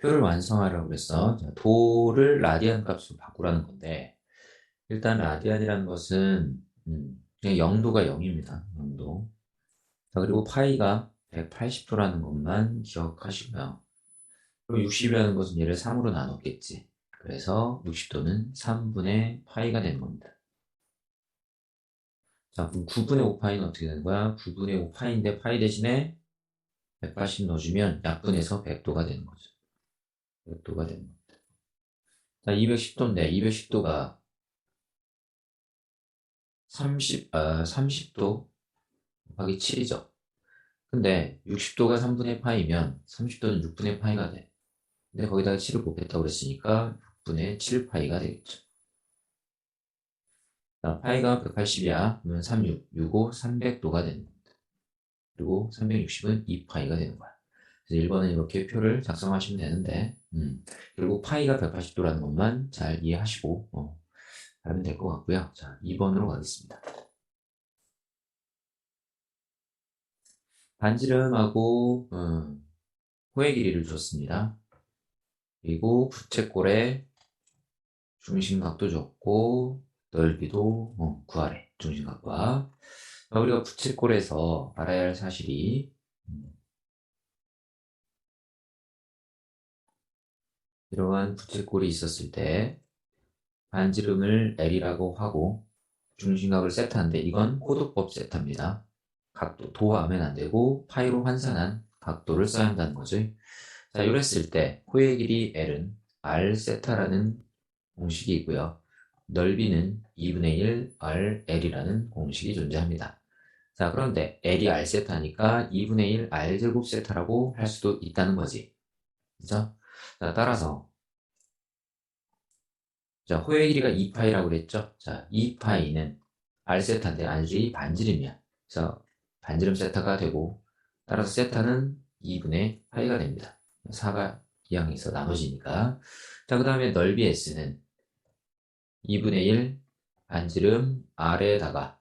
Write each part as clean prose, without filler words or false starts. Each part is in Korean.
표를 완성하라고 그랬어. 자, 도를 라디안 값으로 바꾸라는 건데, 일단 라디안이라는 것은, 그냥 0도가 0입니다. 0도. 자, 그리고 파이가 180도라는 것만 기억하시고요. 그리고 60이라는 것은 얘를 3으로 나눴겠지. 그래서 60도는 3분의 파이가 되는 겁니다. 자, 그럼 9분의 5파이는 어떻게 되는 거야? 9분의 5파이인데 파이 대신에 180 넣어주면 약분해서 100도가 되는 거죠. 100도가 되는 거죠. 자, 210도인데 210도가 30도 곱하기 7이죠. 근데 60도가 3분의 파이면 30도는 6분의 파이가 돼. 근데 거기다가 7을 곱했다고 그랬으니까 6분의 7파이가 되겠죠. 자, 파이가 180이야. 그러면 36, 65, 300도가 되는 거야. 그리고 360은 2파이가 되는 거야. 그래서 1번은 이렇게 표를 작성하시면 되는데, 그리고 파이가 180도라는 것만 잘 이해하시고, 하면 될 것 같고요. 자, 2번으로 가겠습니다. 반지름하고, 호의 길이를 줬습니다. 그리고 부채꼴의 중심각도 줬고, 넓이도 구하래. 중심각과. 우리가 부채꼴에서 알아야 할 사실이, 음, 이러한 부채꼴이 있었을 때, 반지름을 L이라고 하고 중심각을 세타인데 이건 호도법 세타입니다. 각도 도하면 안 되고 파이로 환산한 각도를 써야 한다는 거죠. 자, 이랬을 때 호의 길이 L은 R 세타라는 공식이 있고요. 넓이는 2분의 1 R L이라는 공식이 존재합니다. 자, 그런데 L이 R 세타니까 2분의 1 R 제곱 세타라고 할 수도 있다는 거지. 그죠? 자, 따라서 자, 호의 길이가 2파이라고 그랬죠? 자, 2파이는 R세타인데 R이 반지름이야. 그래서 반지름 세타가 되고, 따라서 세타는 2분의 파이가 됩니다. 4가 이항에서 나눠지니까. 자, 그 다음에 넓이 S는 2분의 1 반지름 R에다가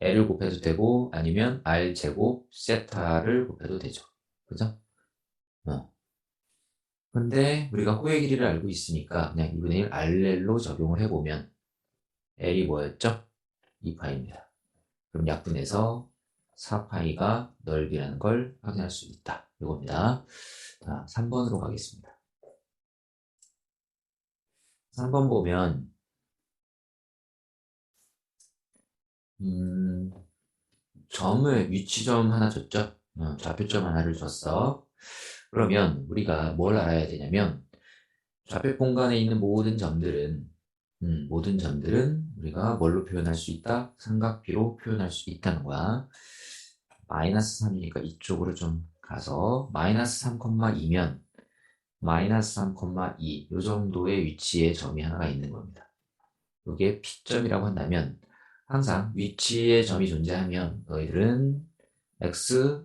L을 곱해도 되고, 아니면 R제곱 세타를 곱해도 되죠. 그죠? 어. 근데 우리가 호의 길이를 알고 있으니까 그냥 2분의 1 RL로 적용을 해보면 L이 뭐였죠? 2파입니다. 그럼 약분해서 4파이가 넓이라는 걸 확인할 수 있다. 이겁니다. 자, 3번으로 가겠습니다. 3번 보면, 음, 위치점 하나 줬죠? 좌표점 하나를 줬어. 그러면 우리가 뭘 알아야 되냐면, 좌표 공간에 있는 모든 점들은 우리가 뭘로 표현할 수 있다? 삼각비로 표현할 수 있다는 거야. 마이너스 3이니까 이쪽으로 좀 가서 마이너스 3,2면 마이너스 3,2 이 정도의 위치에 점이 하나가 있는 겁니다. 이게 P점이라고 한다면 항상 위치에 점이 존재하면 너희들은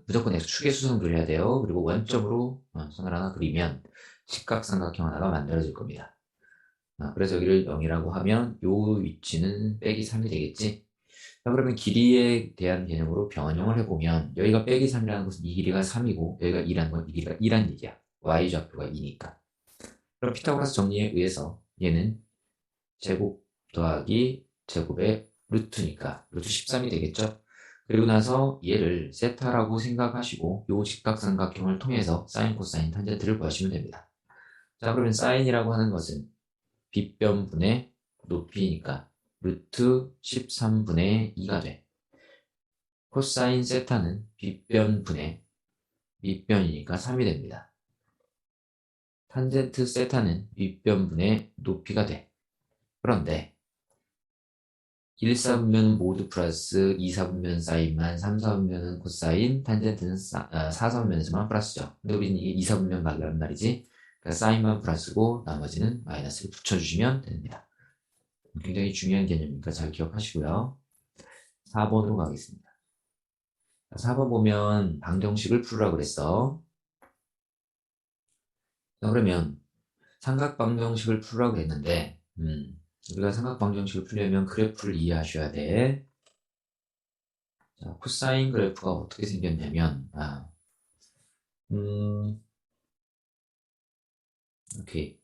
무조건 X축의 수선을 그려야 돼요. 그리고 원점으로 선을 하나 그리면 직각삼각형 하나가 만들어질 겁니다. 그래서 여기를 0이라고 하면 이 위치는 빼기 3이 되겠지? 자, 그러면 길이에 대한 개념으로 변형을 해보면 여기가 빼기 3이라는 것은 이 길이가 3이고 여기가 2라는 건 이 길이가 2란 얘기야. y좌표가 2니까. 그럼 피타고라스 정리에 의해서 얘는 제곱 더하기 제곱의 루트니까 루트 13이 되겠죠? 그리고 나서 얘를 세타라고 생각하시고 요 직각삼각형을 통해서 사인, 코사인, 탄젠트를 구하시면 됩니다. 자, 그러면 사인이라고 하는 것은 빗변분의 높이니까 루트 13분의 2가 돼. 코사인 세타는 빗변분의 밑변이니까 3이 됩니다. 탄젠트 세타는 윗변분의 높이가 돼. 그런데 1, 4분면은 모두 플러스 2, 4분면 사인만 3, 4분면은 코사인 탄젠트는 4, 4분면에서만 플러스죠. 근데 우리는 이게 2, 4분면 각이란 말이지. 그러니까 사인만 플러스고 나머지는 마이너스를 붙여주시면 됩니다. 굉장히 중요한 개념이니까 잘 기억하시고요. 4번으로 가겠습니다. 4번 보면 방정식을 풀으라고 그랬어. 자, 그러면 삼각방정식을 풀으라고 했는데, 우리가 삼각방정식을 풀려면 그래프를 이해하셔야 돼. 자, 코사인 그래프가 어떻게 생겼냐면, 음, 오케이.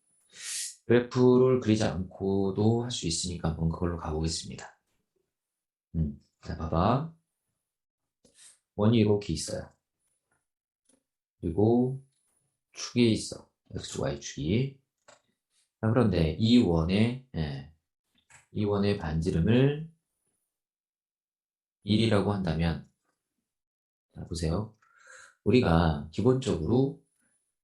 그래프를 그리지 않고도 할 수 있으니까 한번 그걸로 가보겠습니다. 자, 봐봐. 원이 이렇게 있어요. 그리고 축이 있어. X, Y축이. 자, 그런데 이 원의 반지름을 1이라고 한다면, 자, 보세요. 우리가 기본적으로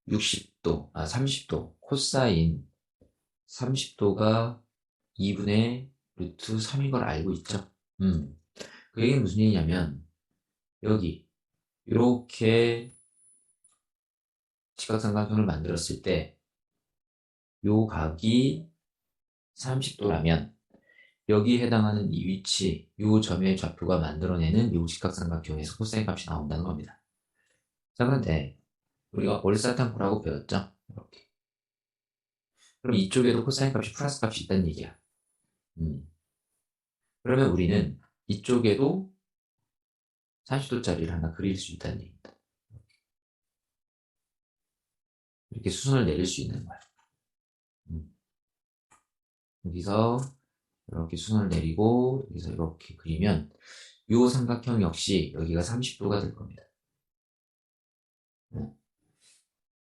30도, 코사인 30도가 2분의 루트 3인 걸 알고 있죠? 그 얘기는 무슨 얘기냐면, 여기, 이렇게 직각삼각형을 만들었을 때, 요 각이 30도라면, 여기에 해당하는 이 위치, 요 점의 좌표가 만들어내는 요 직각삼각형에서 코사인 값이 나온다는 겁니다. 자, 그런데, 우리가 월사탕코라고 배웠죠? 이렇게. 그럼 이쪽에도 코사인 값이 플러스 값이 있다는 얘기야. 음. 그러면 우리는 이쪽에도 40도짜리를 하나 그릴 수 있다는 얘기입니다. 이렇게 수선을 내릴 수 있는 거야. 여기서 이렇게 수선을 내리고 여기서 이렇게 그리면 이 삼각형 역시 여기가 30도가 될 겁니다.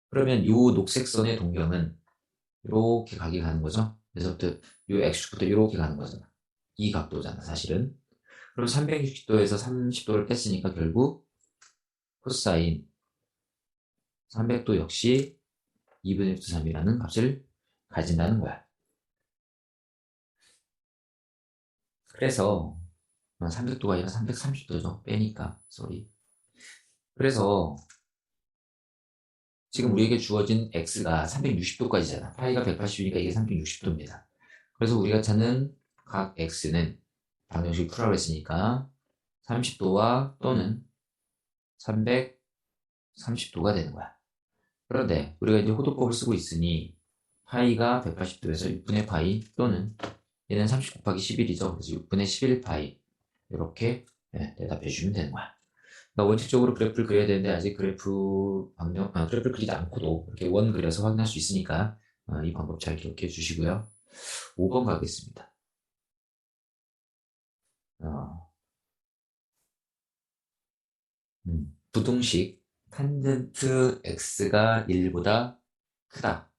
그러면 이 녹색 선의 동경은 이렇게 각이 가는 거죠. 그래서부터 이 X축부터 이렇게 가는 거잖아. 이 각도잖아, 사실은. 그럼 360도에서 30도를 뺐으니까 결국 코사인 300도 역시 2분의 3이라는 값을 가진다는 거야. 그래서 300도가 아니라 330도죠. 빼니까. 쏘리. 그래서 지금 우리에게 주어진 x가 360도까지잖아. 파이가 180이니까 이게 360도입니다. 그래서 우리가 찾는 각 x는 방정식 풀라고 했으니까 30도와 또는 330도가 되는 거야. 그런데 우리가 이제 호도법을 쓰고 있으니 파이가 180도에서 6분의 파이 또는 얘는 30 곱하기 11이죠. 그래서 6분의 11파이 이렇게 대답해 주면 되는 거야. 그러니까 원칙적으로 그래프를 그려야 되는데 아직 그래프를 그리지 않고도 이렇게 원 그려서 확인할 수 있으니까 이 방법 잘 기억해 주시고요. 5번 가겠습니다. 부등식 탄젠트 x가 1보다 크다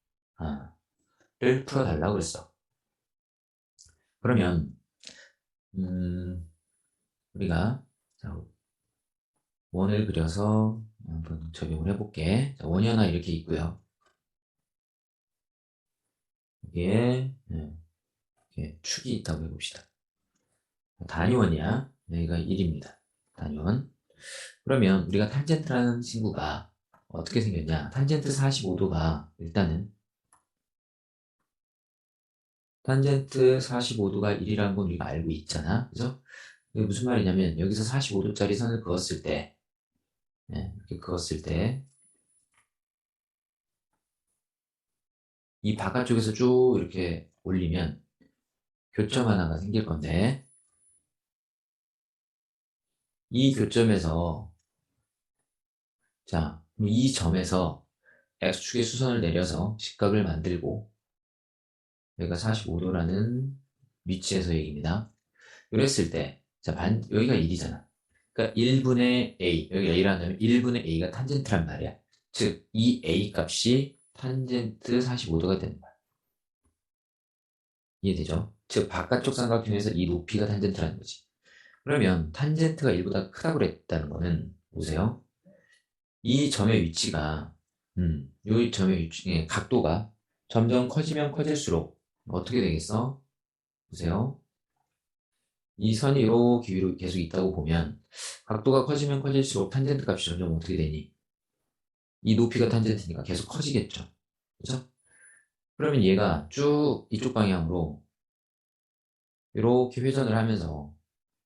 를 풀어달라고 그랬어. 그러면 우리가 자, 원을 그려서 한번 적용을 해볼게. 자, 원이 하나 이렇게 있고요. 여기에 이렇게 축이 있다고 해봅시다. 단위원이야. 여기가 1입니다. 단위원. 그러면 우리가 탄젠트라는 친구가 어떻게 생겼냐? 탄젠트 45도가 일단은 탄젠트 45도가 1이라는 건 우리가 알고 있잖아. 그죠? 이게 무슨 말이냐면 여기서 45도짜리 선을 그었을 때 이렇게 그었을 때 이 바깥쪽에서 쭉 이렇게 올리면 교점 하나가 생길 건데 이 교점에서 자, 이 점에서 X축의 수선을 내려서 직각을 만들고 여기가 45도라는 위치에서 얘기입니다. 이랬을 때 자, 여기가 1이잖아. 그러니까 1분의 A, 여기가 A라는 1분의 A가 탄젠트란 말이야. 즉, 이 A 값이 탄젠트 45도가 되는 거야. 이해되죠? 즉, 바깥쪽 삼각형에서 이 높이가 탄젠트라는 거지. 그러면 탄젠트가 1보다 크다고 그랬다는 거는 보세요. 이 점의 위치가 이 점의 위치, 각도가 점점 커지면 커질수록 어떻게 되겠어? 보세요. 이 선이 이렇게 위로 계속 있다고 보면 각도가 커지면 커질수록 탄젠트 값이 점점 어떻게 되니? 이 높이가 탄젠트니까 계속 커지겠죠. 그죠? 그러면 얘가 쭉 이쪽 방향으로 이렇게 회전을 하면서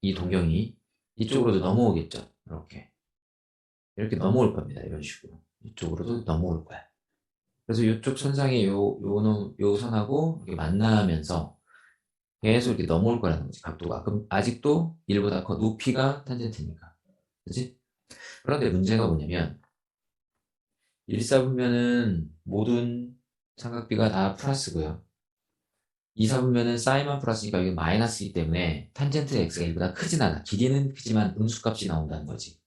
이 동경이 이쪽으로도 넘어오겠죠. 이렇게 넘어올 겁니다. 이런 식으로. 이쪽으로도 넘어올 거야. 그래서 이쪽 선상에 요 선하고 이렇게 만나면서 계속 이렇게 넘어올 거라는 거지, 각도가. 그럼 아직도 1보다 커, 높이가 탄젠트니까. 그지? 그런데 문제가 뭐냐면, 일사분면은 모든 삼각비가 다 플러스고요. 2, 4분면은 사인만 플러스니까 여기 마이너스이기 때문에 탄젠트 x가 1보다 크진 않아. 길이는 크지만 음수값이 나온다는 거지.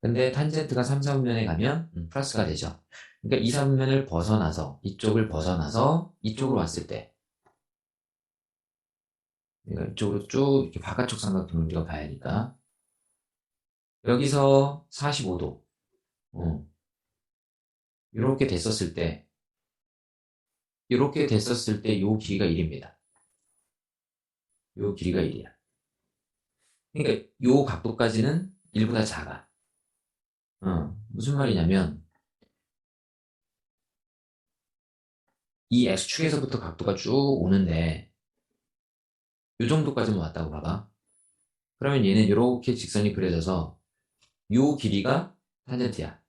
근데 탄젠트가 3, 4분면에 가면 플러스가 되죠. 그러니까 2, 4분면을 벗어나서 이쪽을 벗어나서 이쪽으로 왔을 때 그러니까 이쪽으로 쭉 이렇게 바깥쪽 삼각형을 우리가 봐야 하니까 여기서 45도 이렇게 됐었을 때 이렇게 됐었을 때 요 길이가 1입니다. 요 길이가 1이야. 그러니까 요 각도까지는 1보다 작아. 무슨 말이냐면 이 x축에서부터 각도가 쭉 오는데 요 정도까지만 왔다고 봐봐. 그러면 얘는 이렇게 직선이 그려져서 요 길이가 탄젠트야.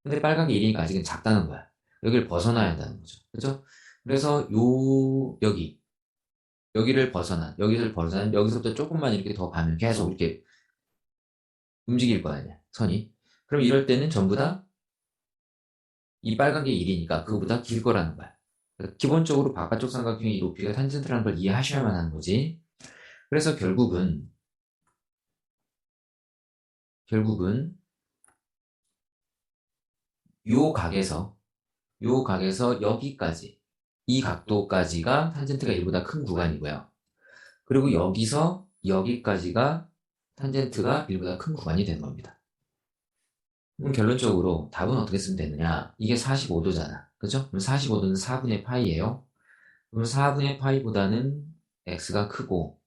근데 빨간 게 1이니까 아직은 작다는 거야. 여기를 벗어나야 한다는 거죠. 그죠? 그래서 여기를 벗어난 여기서부터 조금만 이렇게 더 가면 계속 이렇게 움직일 거 아니야, 선이. 그럼 이럴 때는 전부 다 이 빨간 게 1이니까 그거보다 길 거라는 거야. 그러니까 기본적으로 바깥쪽 삼각형의 이 높이가 탄젠트라는 걸 이해하셔야만 하는 거지. 그래서 결국은 요 각에서 여기까지 이 각도까지가 탄젠트가 1보다 큰 구간이고요. 그리고 여기서 여기까지가 탄젠트가 1보다 큰 구간이 되는 겁니다. 그럼 결론적으로 답은 어떻게 쓰면 되느냐? 이게 45도잖아. 그죠? 그럼 45도는 4분의 파이예요. 그럼 4분의 파이보다는 x가 크고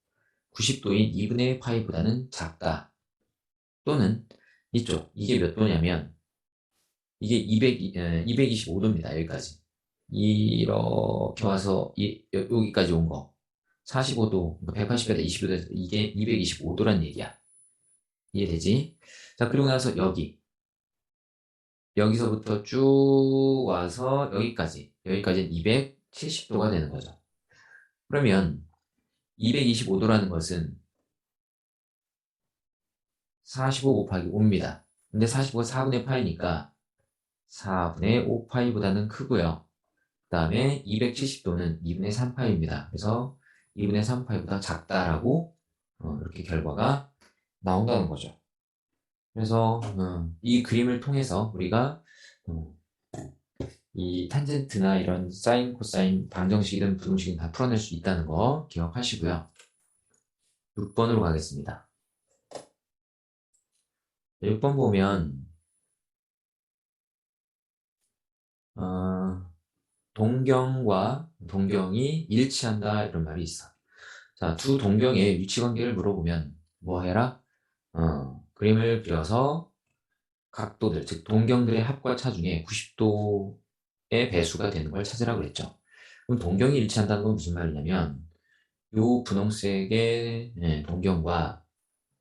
90도인 2분의 파이보다는 작다. 또는 이게 몇 도냐면 이게 225도입니다. 여기까지. 이렇게 와서 여기까지 온 거. 45도, 180에다 20도에서 이게 225도란 얘기야. 이해되지? 자, 그리고 나서 여기서부터 쭉 와서 여기까지는 270도가 되는 거죠. 그러면 225도라는 것은 45 곱하기 5입니다. 근데 45가 4분의 파이니까 4분의 5파이보다는 크고요. 그 다음에 270도는 2분의 3파이입니다. 그래서 2분의 3파이보다 작다라고 이렇게 결과가 나온다는 거죠. 그래서 이 그림을 통해서 우리가 어, 이 탄젠트나 이런 사인, 코사인, 방정식이든 부등식이든 다 풀어낼 수 있다는 거 기억하시고요. 6번으로 가겠습니다. 6번 보면 어, 동경과 동경이 일치한다 이런 말이 있어. 자, 두 동경의 위치 관계를 물어보면 뭐 해라? 그림을 그려서 각도들, 즉 동경들의 합과 차 중에 90도의 배수가 되는 걸 찾으라고 그랬죠. 그럼 동경이 일치한다는 건 무슨 말이냐면 요 분홍색의 동경과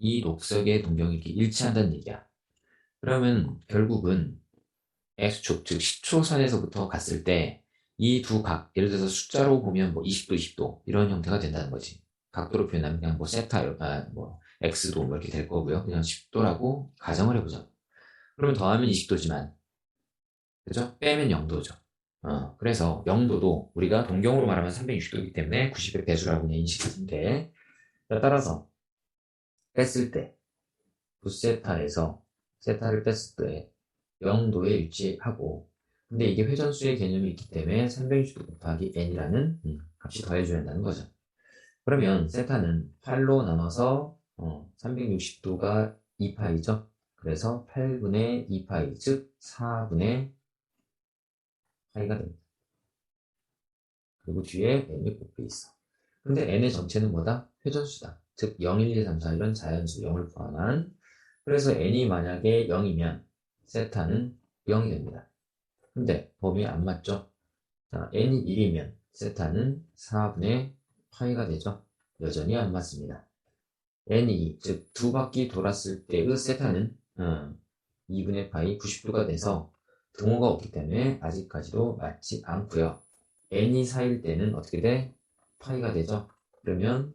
이 녹색의 동경이 이렇게 일치한다는 얘기야. 그러면 결국은 X축, 즉 10초선에서부터 갔을 때 이 두 각, 예를 들어서 숫자로 보면 뭐 20도, 20도 이런 형태가 된다는 거지. 각도로 표현하면 그냥 뭐 세타, 뭐 X도 뭐 이렇게 될 거고요. 그냥 10도라고 가정을 해보자. 그러면 더하면 20도지만, 그죠? 빼면 0도죠. 그래서 0도도 우리가 동경으로 말하면 360도이기 때문에 90의 배수라고 그냥 인식하시면 돼. 따라서 뺐을 때, 부세타에서 세타를 뺐을 때 0도에 위치하고 근데 이게 회전수의 개념이 있기 때문에 360도 곱하기 n이라는 값이 더해줘야 한다는 거죠. 그러면 세타는 8로 나눠서 360도가 2파이죠. 그래서 8분의 2파이 즉 4분의 파이가 됩니다. 그리고 뒤에 n이 곱해 있어. 근데 n의 정체는 뭐다? 회전수다. 즉 0, 1, 2, 3, 4 이런 자연수 0을 포함한 그래서 n이 만약에 0이면 세타는 0이 됩니다. 근데 범위 안 맞죠? 자, n이 1이면 세타는 4분의 파이가 되죠. 여전히 안 맞습니다. n이 2, 즉 두 바퀴 돌았을 때의 세타는 2분의 파이 90도가 돼서 등호가 없기 때문에 아직까지도 맞지 않고요. n이 4일 때는 어떻게 돼? 파이가 되죠. 그러면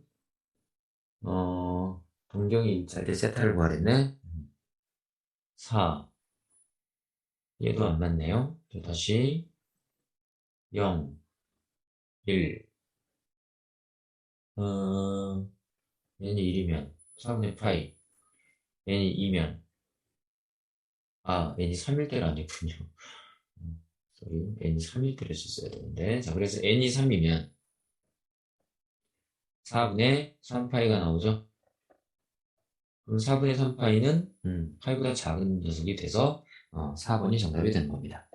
동경이 일치할 때 세타를 구하랬네. 4. 얘도 안 맞네요. 다시 0, 1, n이 1이면 4분의 파이, n이 2면, n이 3일 때가 아니군요. n이 3일 때를 썼어야 되는데. 자, 그래서 n이 3이면 4분의 3파이가 나오죠. 그럼 4분의 3파이는 파이보다 작은 녀석이 돼서 4번이 정답이 되는 겁니다.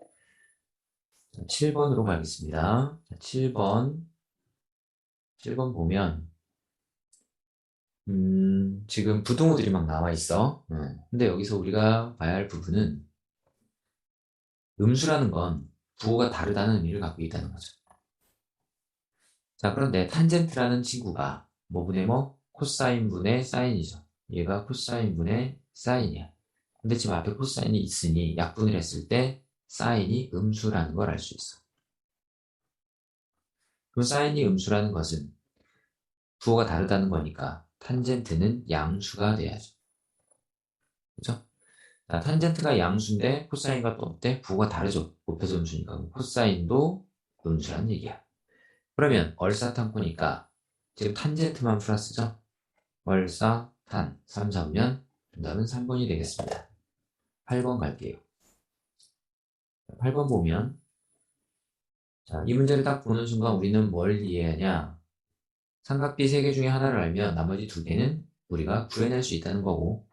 자, 7번으로 가겠습니다. 자, 7번 보면 지금 부등호들이 막 나와 있어. 근데 여기서 우리가 봐야 할 부분은 음수라는 건 부호가 다르다는 의미를 갖고 있다는 거죠. 자, 그런데 탄젠트라는 친구가 뭐분의 뭐? 코사인 분의 사인이죠. 얘가 코사인 분의 사인이야. 근데 지금 앞에 코사인이 있으니 약분을 했을 때 사인이 음수라는 걸 알 수 있어. 그럼 사인이 음수라는 것은 부호가 다르다는 거니까 탄젠트는 양수가 돼야죠. 그죠? 자, 탄젠트가 양수인데 코사인과 또 어때? 부호가 다르죠. 곱해서 음수니까. 코사인도 음수라는 얘기야. 그러면 얼사탄코니까 지금 탄젠트만 플러스죠? 얼사탄 3, 4면 정답은 3번이 되겠습니다. 8번 갈게요. 8번 보면 자, 이 문제를 딱 보는 순간 우리는 뭘 이해하냐? 삼각비 3개 중에 하나를 알면 나머지 2개는 우리가 구해낼 수 있다는 거고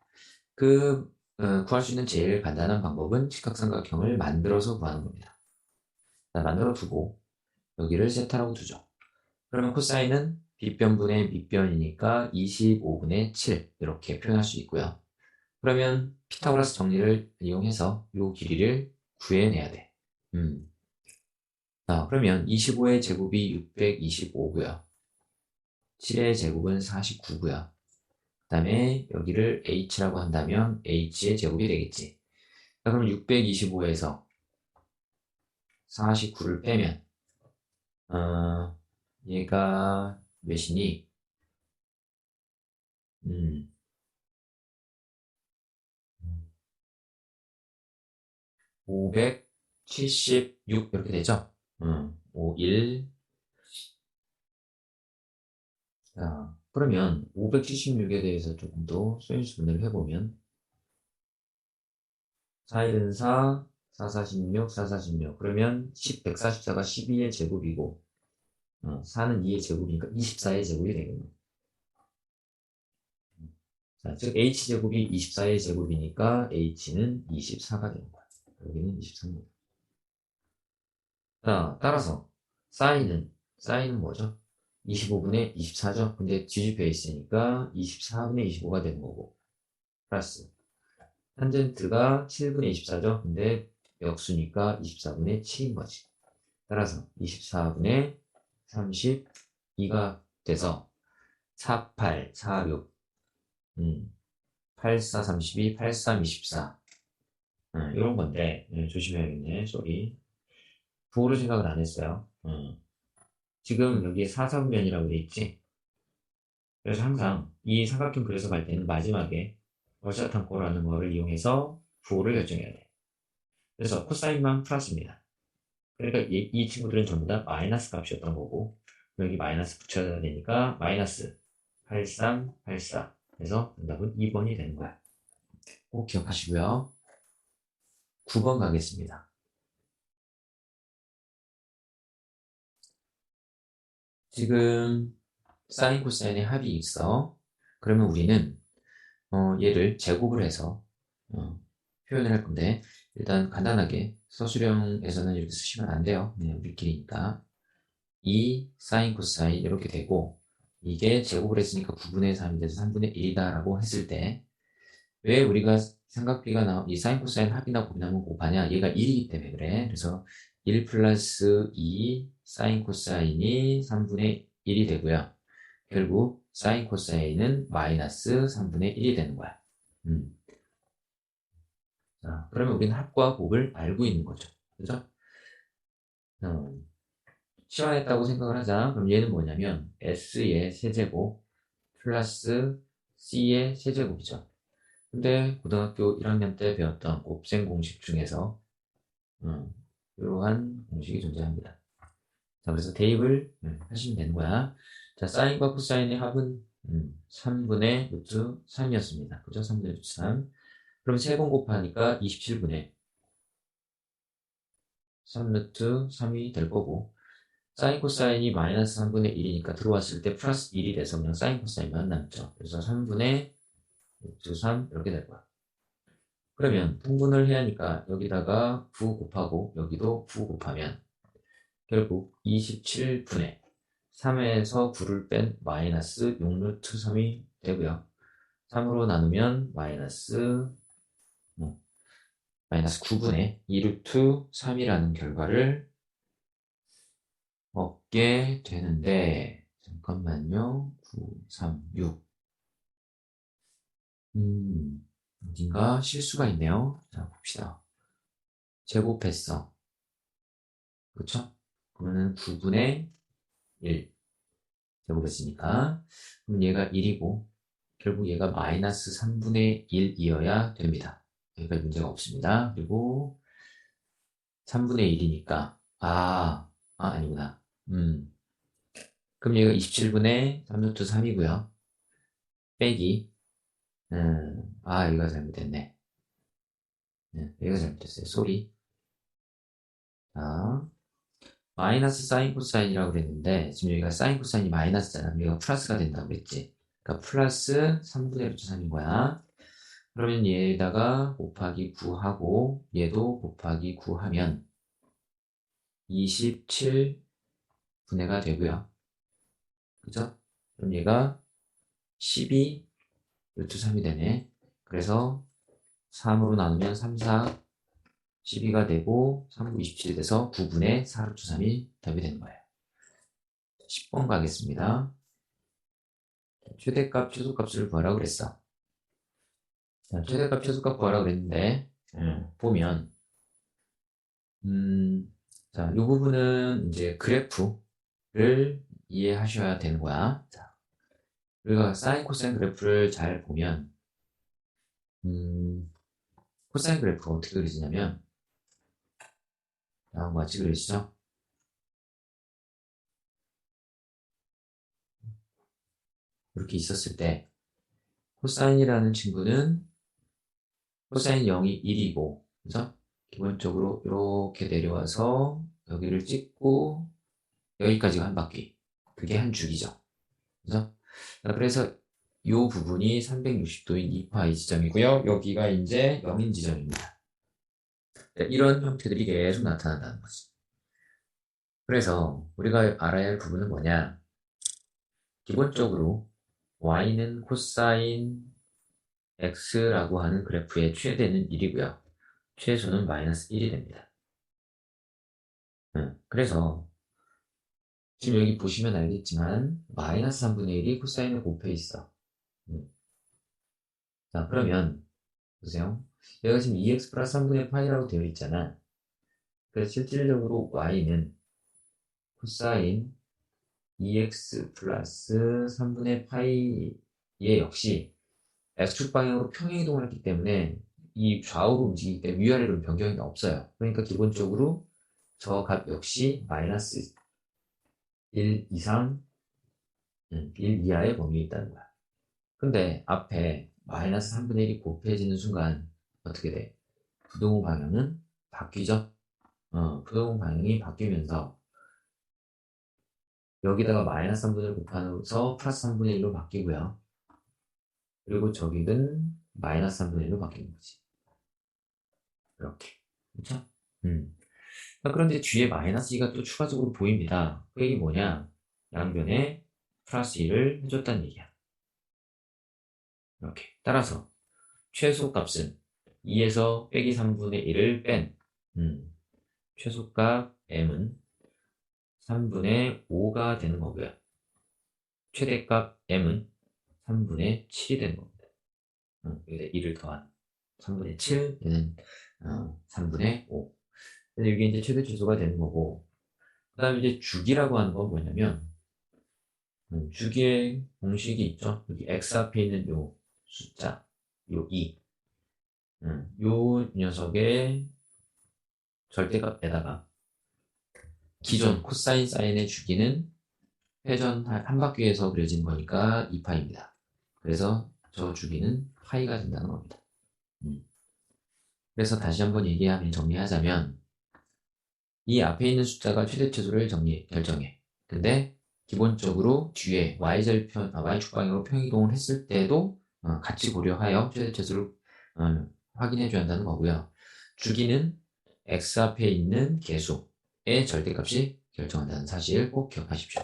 구할 수 있는 제일 간단한 방법은 직각삼각형을 만들어서 구하는 겁니다. 자, 만들어 두고 여기를 세타라고 두죠. 그러면 코사인은 빗변분의 밑변이니까 25분의 7 이렇게 표현할 수 있고요. 그러면 피타고라스 정리를 이용해서 이 길이를 구해내야 돼. 자, 그러면 25의 제곱이 625고요. 7의 제곱은 49고요. 그 다음에 여기를 h라고 한다면 h의 제곱이 되겠지. 자, 그럼 625에서 49를 빼면 얘가 몇이니? 576 이렇게 되죠? 5, 1. 자, 그러면 576에 대해서 조금 더 소인수분해를 해보면 4, 1은 4, 4, 46, 4, 46. 그러면 10, 144가 12의 제곱이고 4는 2의 제곱이니까 24의 제곱이 되겠네. 자, 즉 h제곱이 24의 제곱이니까 h는 24가 되는 거야. 여기는 23입니다. 자, 따라서 사인은 뭐죠? 25분의 24죠? 근데 뒤집혀 있으니까 24분의 25가 되는 거고 플러스 탄젠트가 7분의 24죠? 근데 역수니까 24분의 7인 거지. 따라서 24분의 32가 돼서 48, 46, 84, 32, 83, 24 이런 건데 조심해야겠네. 쏘리. 부호로 생각을 안 했어요. 지금 여기에 4사분면이라고 돼 있지? 그래서 항상 이 삼각형 그려서 갈 때는 마지막에 월사탄코라는 거를 이용해서 부호를 결정해야 돼. 그래서 코사인만 플러스입니다. 그러니까 이 친구들은 전부 다 마이너스 값이었던 거고 여기 마이너스 붙여야 되니까 마이너스 83, 84 그래서 정답은 2번이 되는 거야. 꼭 기억하시고요. 9번 가겠습니다. 지금 사인 코사인의 합이 있어. 그러면 우리는 얘를 제곱을 해서 표현을 할 건데 일단 간단하게 서술형에서는 이렇게 쓰시면 안 돼요. 그냥 우리끼리니까 2 사인 코사인 이렇게 되고 이게 제곱을 했으니까 9분의 3이 돼서 3분의 1이다 라고 했을 때 왜 우리가 삼각비가 이 사인 코사인 합이나 곱하면 곱하냐 얘가 1이기 때문에 그래. 그래서 1 플러스 2 사인 코사인이 3분의 1이 되고요. 결국 사인 코사인은 마이너스 3분의 1이 되는 거야. 자, 그러면 우리는 합과 곱을 알고 있는 거죠. 그죠? 시원했다고 생각을 하자. 그럼 얘는 뭐냐면 S의 세제곱 플러스 C의 세제곱이죠. 근데 고등학교 1학년 때 배웠던 곱셈 공식 중에서 이러한 공식이 존재합니다. 자, 그래서 대입을 하시면 되는 거야. 자, 사인과 코사인의 합은 3분의 루트 3이었습니다. 그죠? 3분의 루트 3. 그럼 3번 곱하니까 27분의 3 루트 3이 될 거고, 사인 코사인이 마이너스 3분의 1이니까 들어왔을 때 플러스 1이 돼서 그냥 사인 코사인만 남죠. 그래서 3분의 루트 3 이렇게 될 거야. 그러면 통분을 해야 하니까 여기다가 9 곱하고 여기도 9 곱하면 결국 27분의 3에서 9를 뺀 마이너스 6루트 3이 되고요. 3으로 나누면 마이너스 9분의 2루트 3이라는 결과를 얻게 되는데, 잠깐만요. 9, 3, 6. 어딘가 실수가 있네요. 자, 봅시다. 제곱했어. 그쵸? 그러면 9분의 1. 제곱했으니까. 그럼 얘가 1이고, 결국 얘가 마이너스 3분의 1이어야 됩니다. 여기까지 문제가 없습니다. 그리고 3분의 1이니까, 아니구나. 그럼 얘가 27분의 3루트 3이고요. 빼기, 얘가 잘못됐네. 얘가 잘못됐어요. 쏘리. 자, 마이너스 사인 코사인이라고 그랬는데, 지금 여기가 사인 코사인이 마이너스잖아. 여기가 플러스가 된다고 그랬지. 그러니까 플러스 3분의 루트 3인 거야. 그러면 얘에다가 곱하기 9하고, 얘도 곱하기 9하면 27분의가 되고요. 그죠? 그럼 얘가 12 루트 3이 되네. 그래서 3으로 나누면 3, 4, 12가 되고 3, 9, 27이 돼서 9분의 4 루트 3이 답이 되는 거예요. 10번 가겠습니다. 최대값, 최소값을 구하라고 그랬어. 자, 최대값, 최소값 구하라고 그랬는데 보면 자, 이 부분은 이제 그래프를 이해하셔야 되는 거야. 자, 우리가 사인, 코사인 그래프를 잘 보면 코사인 그래프가 어떻게 그려지냐면 같이 그려지죠? 이렇게 있었을 때 코사인이라는 친구는 코사인 0이 1이고 그래서 기본적으로 이렇게 내려와서 여기를 찍고 여기까지가 한 바퀴. 그게 한 줄이죠. 그죠? 그래서 이 부분이 360도인 2파이 지점이고요. 여기가 이제 0인 지점입니다. 이런 형태들이 계속 나타난다는 거지. 그래서 우리가 알아야 할 부분은 뭐냐? 기본적으로 y는 코사인 x라고 하는 그래프의 최대는 1이고요. 최소는 마이너스 1이 됩니다. 그래서 지금 여기 보시면 알겠지만 마이너스 3분의 1이 코사인을 곱해 있어. 자, 그러면 보세요. 얘가 지금 2x 플러스 3분의 파이라고 되어 있잖아. 그래서 실질적으로 y는 코사인 2x 플러스 3분의 파이에 역시 x축 방향으로 평행이동을 했기 때문에 이 좌우로 움직이기 때문에 위아래로 변경이 없어요. 그러니까 기본적으로 저 값 역시 마이너스 1 이상, 1 이하의 범위에 있다는 거야. 근데 앞에 마이너스 3분의 1이 곱해지는 순간 어떻게 돼? 부동호 방향은 바뀌죠? 부동호 방향이 바뀌면서 여기다가 마이너스 3분의 1 곱하면서 플러스 3분의 1로 바뀌고요. 그리고 저기는 마이너스 3분의 1로 바뀌는 거지. 이렇게. 그렇죠? 그런데 뒤에 마이너스 2가 또 추가적으로 보입니다. 그 얘기 뭐냐? 양변에 플러스 1을 해줬다는 얘기야. 이렇게. 따라서 최소값은 2에서 빼기 3분의 1을 뺀 최소값 m은 3분의 5가 되는 거고요. 최대값 m은 3분의 7이 되는 겁니다. 여기다 1을 더한 3분의 7, 얘는 3분의 5. 그래서 이게 이제 최대 최소가 되는 거고, 그 다음에 이제 주기라고 하는 건 뭐냐면, 주기의 공식이 있죠. 여기 x 앞에 있는 요 숫자, 요 2. 요 녀석의 절대값에다가 기존 코사인 사인의 주기는 회전 한 바퀴에서 그려진 거니까 2파입니다. 그래서 저 주기는 파이가 된다는 겁니다. 그래서 다시 한번 정리하자면 이 앞에 있는 숫자가 최대치수를 결정해. 근데 기본적으로 뒤에 y축 방향으로 평이동을 했을 때도 같이 고려하여 최대치수를 확인해 줘야 한다는 거고요. 주기는 x 앞에 있는 개수의 절대값이 결정한다는 사실 꼭 기억하십시오.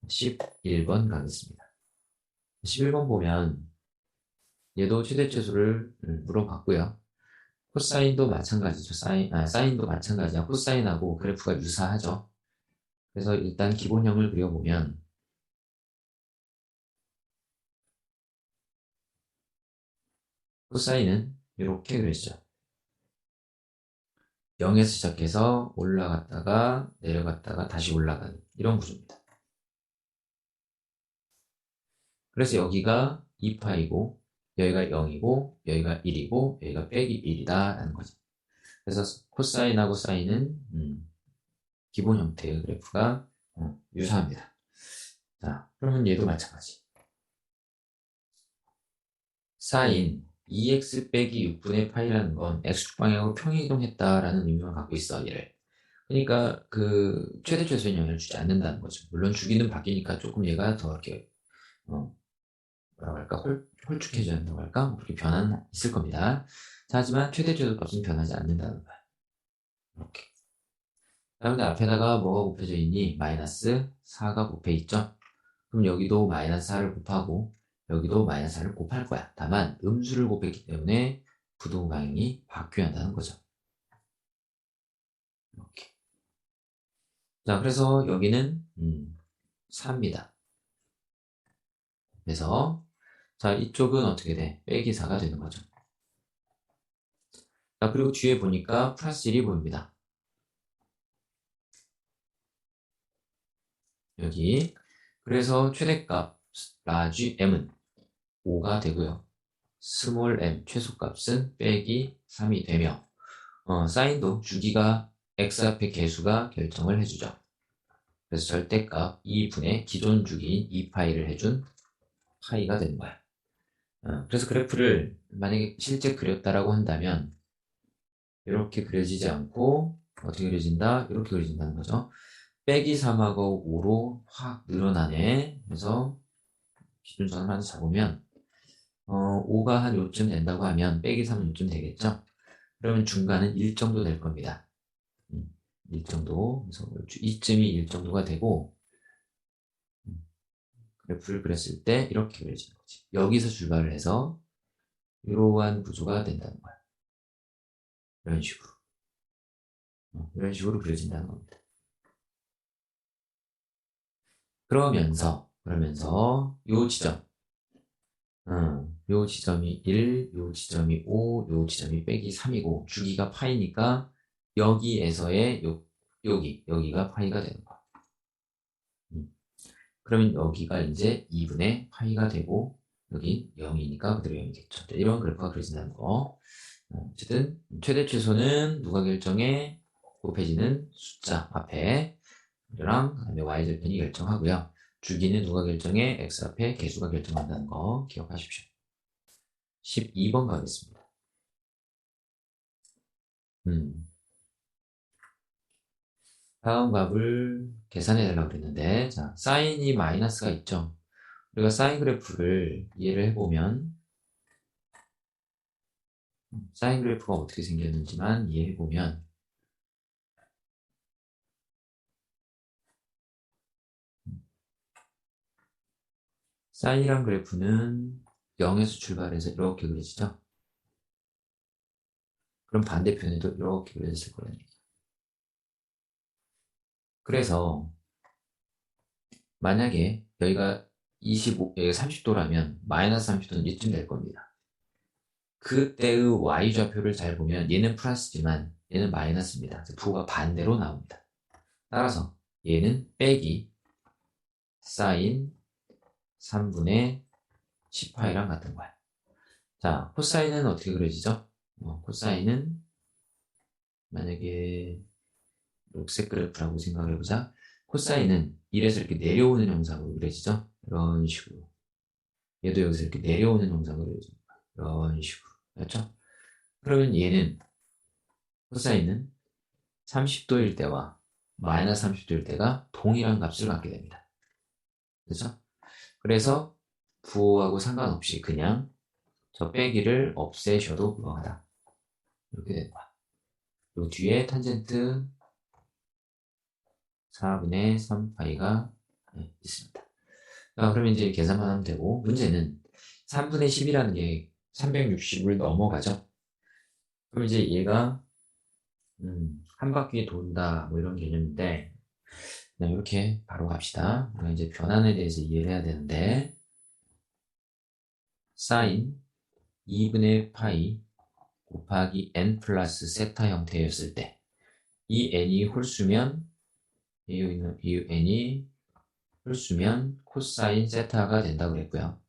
11번 가겠습니다. 11번 보면 얘도 최대치수를 물어봤고요. 코사인도 마찬가지죠. 사인도 마찬가지야. 코사인하고 그래프가 유사하죠. 그래서 일단 기본형을 그려보면 코사인은 이렇게 그려지죠. 0에서 시작해서 올라갔다가 내려갔다가 다시 올라가는 이런 구조입니다. 그래서 여기가 2파이고 여기가 0이고 여기가 1이고 여기가 빼기 1이다 라는 거죠. 그래서 코사인하고 사인은 기본 형태의 그래프가 유사합니다. 자, 그러면 얘도 마찬가지. 사인 2x 빼기 6분의 파이라는 건 x축 방향으로 평행이동했다라는 의미만 갖고 있어, 얘를. 그러니까 그 최대 최소의 영향을 주지 않는다는 거죠. 물론 주기는 바뀌니까 조금 얘가 더 이렇게 뭐라고 할까 홀쭉해져야 한다고 할까 뭐 그렇게 변화는 있을 겁니다. 자, 하지만 최대 최소 값은 변하지 않는다는 거야. 이렇게. 그런데 앞에다가 뭐가 곱해져 있니? 마이너스 4가 곱해 있죠? 그럼 여기도 마이너스 4를 곱하고 여기도 마이너스 4를 곱할 거야. 다만 음수를 곱했기 때문에 부동 방향이 바뀌어야 한다는 거죠. 이렇게. 자, 그래서 여기는 4입니다. 그래서 자, 이쪽은 어떻게 돼? 빼기 4가 되는 거죠. 자, 그리고 뒤에 보니까 플러스 1이 보입니다. 여기. 그래서 최대값 라지 m은 5가 되고요. 스몰 m 최소값은 빼기 3이 되며 사인도 주기가 x 앞의 개수가 결정을 해주죠. 그래서 절대값 2분의 기존 주기인 2파이를 해준 파이가 되는 거야. 그래서 그래프를 만약에 실제 그렸다라고 한다면 이렇게 그려지지 않고 어떻게 그려진다? 이렇게 그려진다는 거죠. 빼기 3하고 5로 확 늘어나네. 그래서 기준선을 하나 잡으면 5가 한 요쯤 된다고 하면 빼기 3은 요쯤 되겠죠. 그러면 중간은 1 정도 될 겁니다. 1 정도. 그래서 이쯤이 1 정도가 되고 그래프를 그렸을 때 이렇게 그려지는 거지. 여기서 출발을 해서 이러한 구조가 된다는 거야. 이런 식으로. 이런 식으로 그려진다는 겁니다. 그러면서 요 지점, 요 지점이 1, 요 지점이 5, 요 지점이 빼기 3이고 주기가 파이니까 여기에서의 여기가 파이가 되는 거야. 그러면 여기가 이제 2분의 파이가 되고 여기 0이니까 그대로 0이겠죠. 이런 그래프가 그려진다는 거. 어쨌든 최대 최소는 누가 결정해? 곱해지는 숫자 앞에 랑 그다음에 y절편이 결정하고요. 주기는 누가 결정해? x 앞에 개수가 결정한다는 거 기억하십시오. 12번 가겠습니다. 다음 값을 계산해 달라고 그랬는데 자, 사인이 마이너스가 있죠. 우리가 사인 그래프를 이해를 해보면 사인 그래프가 어떻게 생겼는지만 이해해보면 사인이란 그래프는 0에서 출발해서 이렇게 그려지죠. 그럼 반대편에도 이렇게 그려졌을 거예요. 그래서 만약에 여기가 25, 30도라면 마이너스 30도는 이쯤 될 겁니다. 그때의 y좌표를 잘 보면 얘는 플러스지만 얘는 마이너스입니다. 부호가 반대로 나옵니다. 따라서 얘는 빼기 사인 3분의 10파이랑 같은 거야. 자, 코사인은 어떻게 그려지죠? 코사인은 만약에 녹색 그래프라고 생각을 해보자. 코사인은 1에서 이렇게 내려오는 형상으로 그려지죠? 이런 식으로. 얘도 여기서 이렇게 내려오는 형상으로 그려집니다. 이런 식으로. 맞죠? 그러면 얘는, 코사인은 30도일 때와 마이너스 30도일 때가 동일한 값을 갖게 됩니다. 그렇죠? 그래서 부호하고 상관없이 그냥 저 빼기를 없애셔도 무방하다. 이렇게 되는 거야. 그리고 뒤에 탄젠트 4분의 3파이가 있습니다. 그러면 이제 계산만 하면 되고, 문제는 3분의 10이라는 게 360을 넘어가죠. 그럼 이제 얘가 한 바퀴 돈다 뭐 이런 개념인데, 그냥 이렇게 바로 갑시다. 우리가 이제 변환에 대해서 이해를 해야 되는데, 사인 2분의 파이 곱하기 n 플러스 세타 형태였을 때, 이 n이 홀수면 이 n이 홀수면 코사인 세타가 된다고 그랬고요.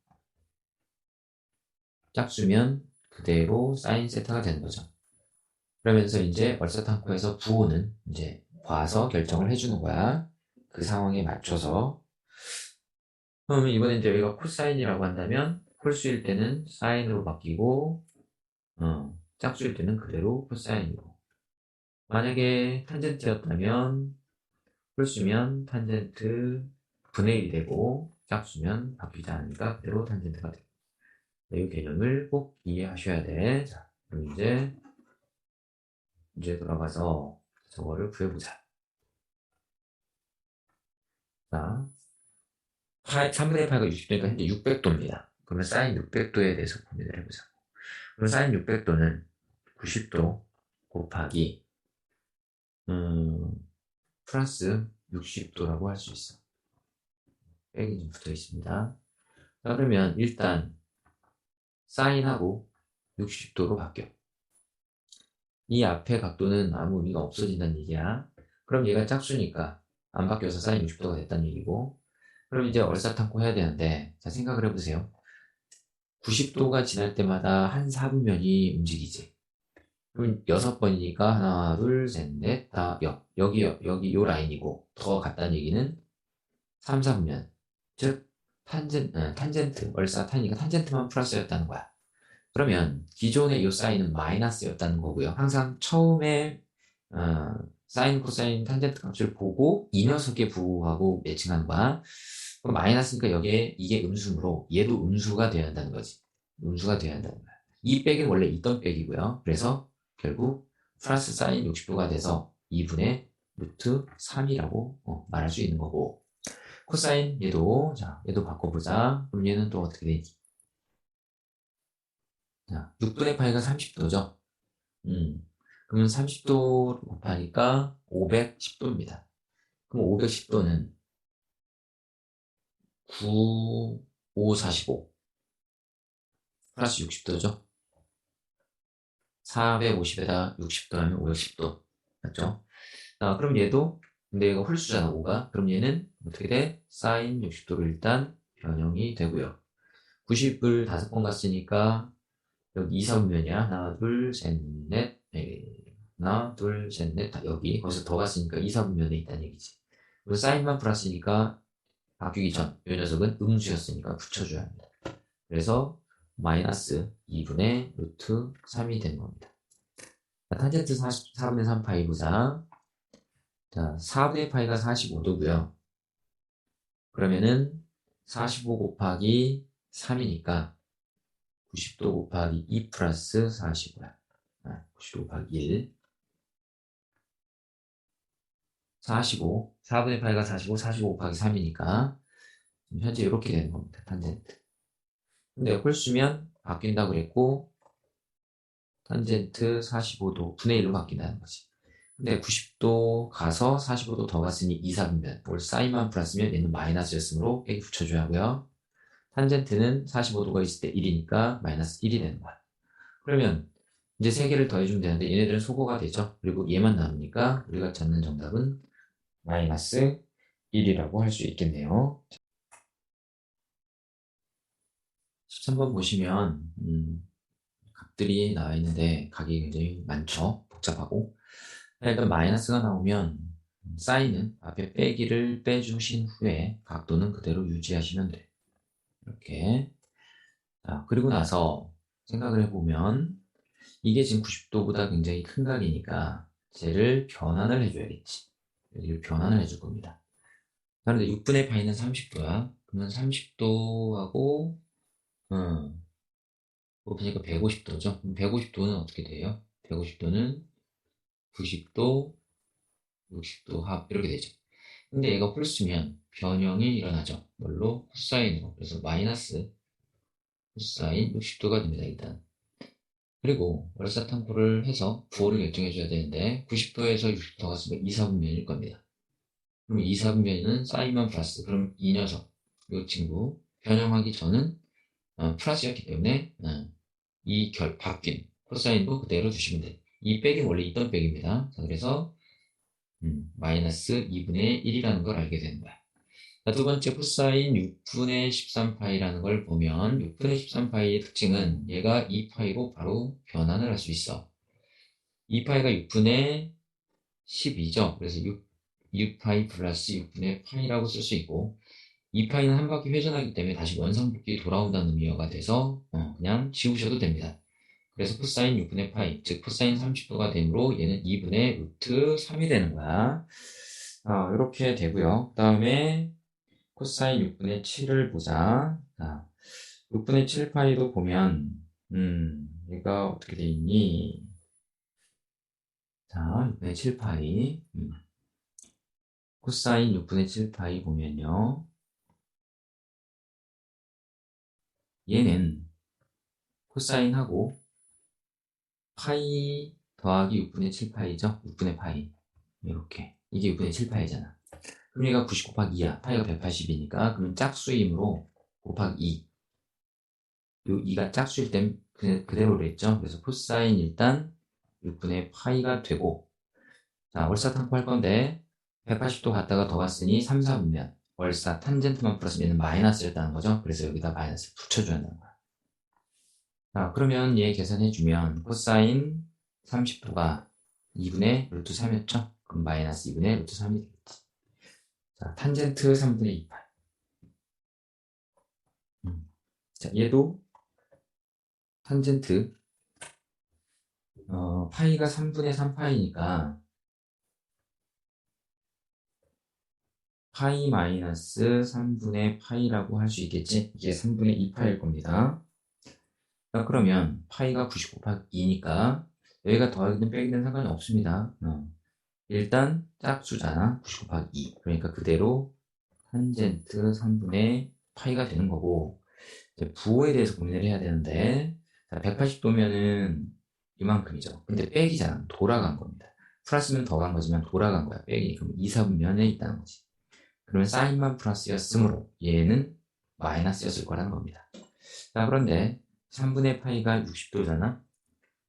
짝수면 그대로 사인 세타가 되는 거죠. 그러면서 이제 얼사탕코에서 부호는 이제 봐서 결정을 해주는 거야. 그 상황에 맞춰서. 그러면 이번에 이제 여기가 코사인이라고 한다면 홀수일 때는 사인으로 바뀌고 짝수일 때는 그대로 코사인이고, 만약에 탄젠트였다면 홀수면 탄젠트 분의 1이 되고 짝수면 바뀌지 않으니까 그대로 탄젠트가 되고, 이 개념을 꼭 이해하셔야 돼. 자, 그럼 이제 돌아가서 저거를 구해보자. 자, 3분의 8가 60도니까 현재 600도입니다. 그러면 사인 600도에 대해서 고민을 해보자. 그럼 사인 600도는 90도 곱하기 플러스 60도라고 할 수 있어. 빼기 좀 붙어 있습니다. 자, 그러면 일단 사인하고 60도로 바뀌어. 이 앞에 각도는 아무 의미가 없어진다는 얘기야. 그럼 얘가 짝수니까 안 바뀌어서 사인 60도가 됐다는 얘기고, 그럼 이제 얼사탕고 해야 되는데, 자, 생각을 해보세요. 90도가 지날 때마다 한 사분면이 움직이지. 그럼 6번이니까 하나, 둘, 셋, 넷, 다, 여기 요 라인이고, 더 같다는 얘기는 3, 4분면. 즉, 탄젠트, 얼사탄이니까 탄젠트만 플러스였다는 거야. 그러면 기존의 이 사인은 마이너스였다는 거고요. 항상 처음에 어, 사인, 코사인, 탄젠트 값을 보고 이 녀석의 부호하고 매칭하는 거야. 그럼 마이너스니까 여기에 이게 음수므로 얘도 음수가 돼야 한다는 거지. 음수가 돼야 한다는 거야. 이 백은 원래 있던 백이고요. 그래서 결국 플러스 사인 60도가 돼서 2분의 루트 3이라고 말할 수 있는 거고, 코사인 얘도 바꿔보자. 그럼 얘는 또 어떻게 되지? 자, 6분의 파이가 30도죠. 그러면 30도 곱하니까 510도입니다. 그럼 510도는 9, 5, 45 플러스 60도죠. 450에다 60도 하면 510도. 맞죠? 자, 그럼 얘도, 근데 얘가 홀수잖아, 5가. 그럼 얘는 어떻게 돼? 사인 60도로 일단 변형이 되고요. 90을 5번 갔으니까 여기 2, 3면이야. 하나, 둘, 셋, 넷. 하나, 둘, 셋, 넷. 다 여기. 거기서 더 갔으니까 2, 4분면에 있다는 얘기지. 그리고 사인만 플러스니까 바뀌기 전, 이 녀석은 음수였으니까 붙여줘야 합니다. 그래서 마이너스 2분의 루트 3이 되는 겁니다. 자, 탄젠트 4분의 3 파이 보자. 자, 4분의 파이가 45도고요. 그러면은 45 곱하기 3이니까 90도 곱하기 2 플러스 45야. 90도 곱하기 1. 45. 4분의 8가 45, 45 곱하기 3이니까 현재 이렇게 되는 겁니다. 탄젠트. 근데 홀수면 바뀐다고 그랬고, 탄젠트 45도 분의 1로 바뀐다는 거지. 근데 90도 가서 45도 더 갔으니 2, 4분면 올 사인만 플러스면 얘는 마이너스였으므로 빼기 붙여줘야 하고요. 탄젠트는 45도가 있을 때 1이니까 마이너스 1이 되는 거야. 그러면 이제 세 개를 더해주면 되는데 얘네들은 소거가 되죠. 그리고 얘만 남으니까 우리가 찾는 정답은 마이너스 1이라고 할 수 있겠네요. 13번 보시면 값들이 나와 있는데 각이 굉장히 많죠. 복잡하고. 일단 마이너스가 나오면 사인은 앞에 빼기를 빼주신 후에 각도는 그대로 유지하시면 돼요. 이렇게. 자, 그리고 나서 생각을 해보면 이게 지금 90도보다 굉장히 큰 각이니까 쟤를 변환을 해줘야겠지. 여기를 변환을 해줄 겁니다. 그런데 6분의 파이는 30도야. 그러면 30도하고 곱하니까 150도죠. 150도는 어떻게 돼요? 150도는 90도, 60도 합 이렇게 되죠. 근데 얘가 플러스면 변형이 일어나죠. 뭘로? 코사인으로. 그래서 마이너스 코사인 60도가 됩니다. 일단. 그리고 월사탐구를 해서 부호를 결정해 줘야 되는데 90도에서 60도 갔으면 2, 4분면일 겁니다. 그럼 2, 4분면은 사인만 플러스. 그럼 이 녀석, 이 친구 변형하기 전은 플러스였기 때문에 이 바뀐 코사인도 그대로 주시면 돼요. 이 백이 원래 있던 백입니다. 자, 그래서 마이너스 2분의 1이라는 걸 알게 되는 거야. 자, 두 번째 코사인 6분의 13파이라는 걸 보면 6분의 13파이의 특징은 얘가 2파이로 바로 변환을 할 수 있어. 2파이가 6분의 12죠. 그래서 6파이 플러스 6분의 파이라고 쓸 수 있고 2파이는 한 바퀴 회전하기 때문에 다시 원상복귀 돌아온다는 의미가 돼서 그냥 지우셔도 됩니다. 그래서 코사인 6분의 파이, 즉 코사인 30도가 되므로 얘는 2분의 루트 3이 되는 거야. 이렇게 되고요. 그 다음에 코사인 6분의 7을 보자. 자, 6분의 7파이도 보면 얘가 어떻게 돼 있니? 자, 6분의 7파이 코사인 6분의 7파이 보면요. 얘는 코사인하고 파이 더하기 6분의 7파이죠. 6분의 파이 이렇게 이게 6분의 7파이잖아. 그럼 얘가 90 곱하기 2야. 파이가 180이니까 그럼 짝수이므로 곱하기 2. 요 2가 짝수일 땐 그대로 그랬죠. 그래서 코사인 일단 6분의 파이가 되고 자 월사탐구 할 건데 180도 갔다가 더 갔으니 3, 4분면 월사 탄젠트만 플러스 얘는 마이너스였다는 거죠. 그래서 여기다 마이너스를 붙여줘야 하는 거야. 자 그러면 얘 계산해주면 코사인 30도가 2분의 루트 3이었죠. 그럼 마이너스 2분의 루트 3이 되겠지. 자 탄젠트 3분의 2파이. 자 얘도 탄젠트 파이가 3분의 3파이니까 파이 마이너스 3분의 파이라고 할 수 있겠지? 이게 3분의 2파일 겁니다. 자, 그러면 파이가 90 곱하기 2니까 여기가 더하기든 빼기든 상관이 없습니다. 일단 짝수잖아. 90 곱하기 2. 그러니까 그대로 탄젠트 3분의 파이가 되는 거고 이제 부호에 대해서 고민을 해야 되는데 180도면은 이만큼이죠. 근데 빼기잖아. 돌아간 겁니다. 플러스면 더 간 거지만 돌아간 거야. 빼기. 그럼 2, 4분면에 있다는 거지. 그러면 사인만 플러스였으므로 얘는 마이너스였을 거라는 겁니다. 자, 그런데 3분의 파이가 60도잖아?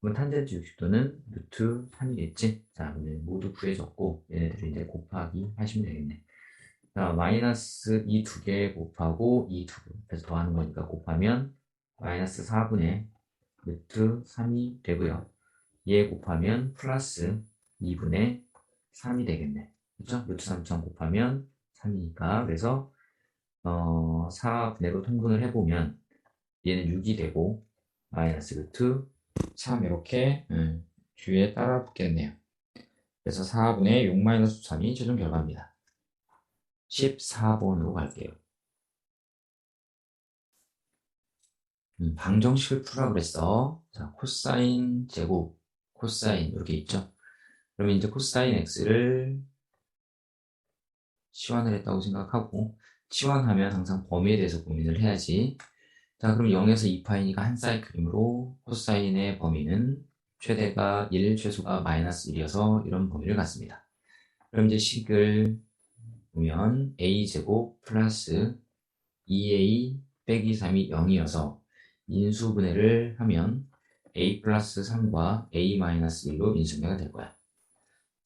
그럼 탄젠트 60도는 루트 3이겠지? 자, 오늘 모두 구해줬고 얘네들을 이제 곱하기 하시면 되겠네. 자, 마이너스 이 두 개 곱하고 이 두 개. 그래서 더하는 거니까 곱하면 마이너스 4분의 루트 3이 되고요. 얘 곱하면 플러스 2분의 3이 되겠네. 그렇죠? 루트 3점 곱하면 3이니까 그래서 4분의로 통분을 해보면 얘는 6이 되고 마이너스 루트 3 이렇게 뒤에 따라 붙겠네요. 그래서 4분의 6 마이너스 3이 최종 결과입니다. 14번으로 갈게요. 방정식을 풀라 그랬어. 자, 코사인 제곱, 코사인 이렇게 있죠. 그러면 이제 코사인 x를 치환을 했다고 생각하고 치환하면 항상 범위에 대해서 고민을 해야지. 자, 그럼 0에서 2파이니까 한 사이클이므로 코사인의 범위는 최대가 1, 최소가 마이너스 1이어서 이런 범위를 갖습니다. 그럼 이제 식을 보면 a제곱 플러스 2a 빼기 3이 0이어서 인수분해를 하면 a 플러스 3과 a 마이너스 1로 인수분해가 될 거야.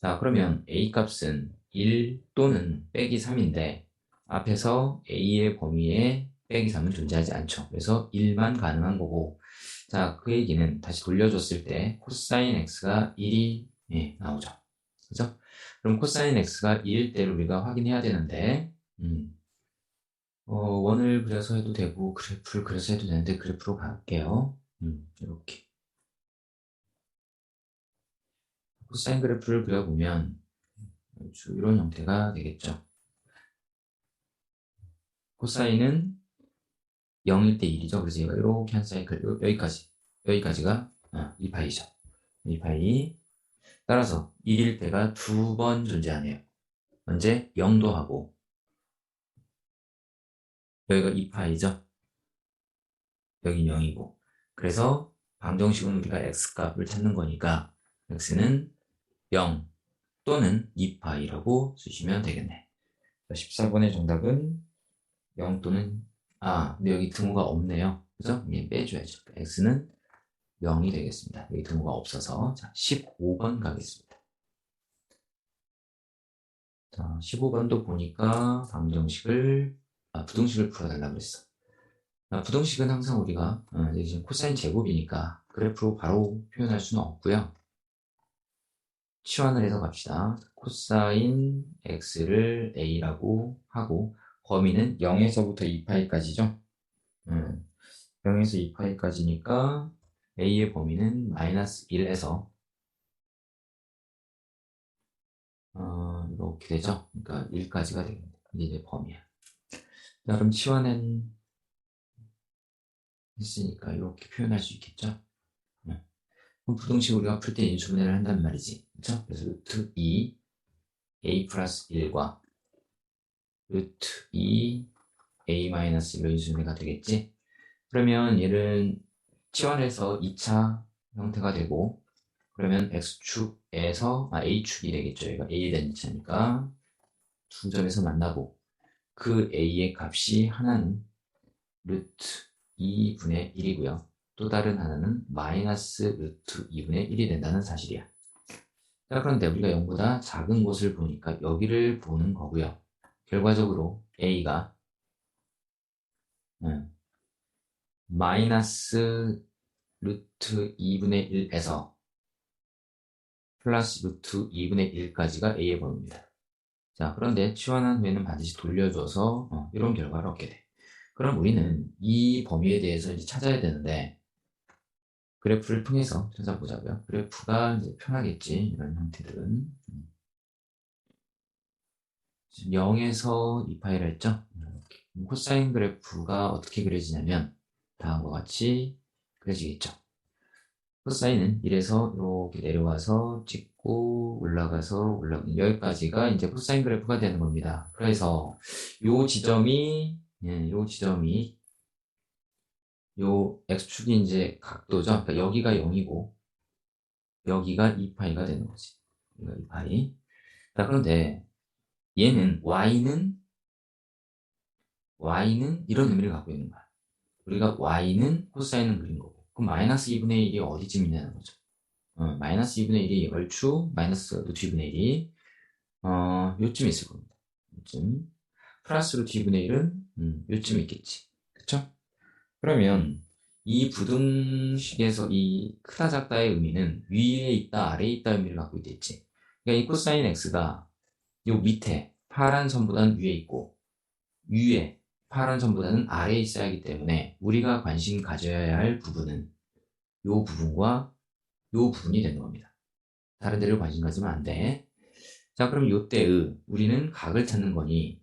자, 그러면 a 값은 1 또는 빼기 3인데 앞에서 a의 범위에 빼기 3은 존재하지 않죠. 그래서 1만 가능한 거고 자, 그 얘기는 다시 돌려줬을 때 코사인 x가 1이 나오죠. 그죠? 그럼 코사인 x가 2일 때를 우리가 확인해야 되는데, 원을 그려서 해도 되고, 그래프를 그려서 해도 되는데, 그래프로 갈게요. 이렇게. 코사인 그래프를 그려보면, 이런 형태가 되겠죠. 코사인은 0일 때 1이죠. 그래서 얘가 이렇게 한 사이클, 여기까지가 2파이죠. 2파이. 따라서 1일 때가 두 번 존재하네요. 언제? 0도 하고, 여기가 2파이죠. 여긴 0이고. 그래서 방정식은 우리가 x값을 찾는 거니까 x는 0 또는 2파이라고 쓰시면 되겠네. 14번의 정답은 0 또는 근데 여기 등호가 없네요. 그죠? 빼줘야죠. x는 0이 되겠습니다. 여기 등호가 없어서. 자, 15번 가겠습니다. 자, 15번도 보니까 부등식을 풀어달라고 그랬어. 부등식은 항상 우리가 지금 코사인 제곱이니까 그래프로 바로 표현할 수는 없고요. 치환을 해서 갑시다. 코사인 x를 a라고 하고 범위는 0에서부터 2파이까지죠. 0에서 2파이까지니까 a의 범위는 마이너스 1에서 이렇게 되죠. 그러니까 1까지가 되겠네. 이게 이제 범위야. 자, 그럼 치환은 했으니까 이렇게 표현할 수 있겠죠. 그럼 부등식 우리가 풀 때 인수분해를 한단 말이지. 그쵸? 그래서 루트 2 a 플러스 1과 루트 2 a 마이너스 1로 인수분해가 되겠지. 그러면 얘는 치환해서 2차 형태가 되고, 그러면 x축에서 a축이 되겠죠. 얘가 a에 대한 2차니까 두 점에서 만나고, 그 a의 값이 하나는 루트 2분의 1이고요. 또 다른 하나는 마이너스 루트 2분의 1이 된다는 사실이야. 자, 그런데 우리가 0보다 작은 곳을 보니까 여기를 보는 거고요. 결과적으로 a가 마이너스 루트 2분의 1에서 플러스 루트 2분의 1까지가 a의 범위입니다. 자, 그런데 치환한 후에는 반드시 돌려줘서 이런 결과를 얻게 돼. 그럼 우리는 이 범위에 대해서 이제 찾아야 되는데, 그래프를 통해서 찾아보자고요. 그래프가 이제 편하겠지, 이런 형태들은. 0에서 2파이를 했죠. 코사인 그래프가 어떻게 그려지냐면 다음과 같이 그려지겠죠. 코사인은 1에서 이렇게 내려와서 찍고 올라가서 여기까지가 이제 코사인 그래프가 되는 겁니다. 그래서 요 x축이 이제 각도죠. 그러니까 여기가 0이고 여기가 2파이가 되는 거지. 여기가 2파이. 자, 그런데 얘는 y는 이런 의미를 갖고 있는 거야. 우리가 y는 코사인은 그린 거고. 그럼 마이너스 2분의 1이 어디쯤 있냐는 거죠. 마이너스 2분의 1이 얼추 마이너스 루트 2분의 1이 요쯤 있을 겁니다. 요쯤. 플러스 루트 2분의 1은 요쯤 있겠지. 그쵸? 그러면 이 부등식에서 이 크다 작다의 의미는 위에 있다 아래에 있다 의미를 갖고 있겠지. 그러니까 이 코사인 x가 요 밑에 파란 선보다는 위에 있고 위에 파란 선보다는 아래에 있어야 하기 때문에 우리가 관심 가져야 할 부분은 요 부분과 요 부분이 되는 겁니다. 다른 데를 관심 가지면 안 돼. 자, 그럼 요때의 우리는 각을 찾는 거니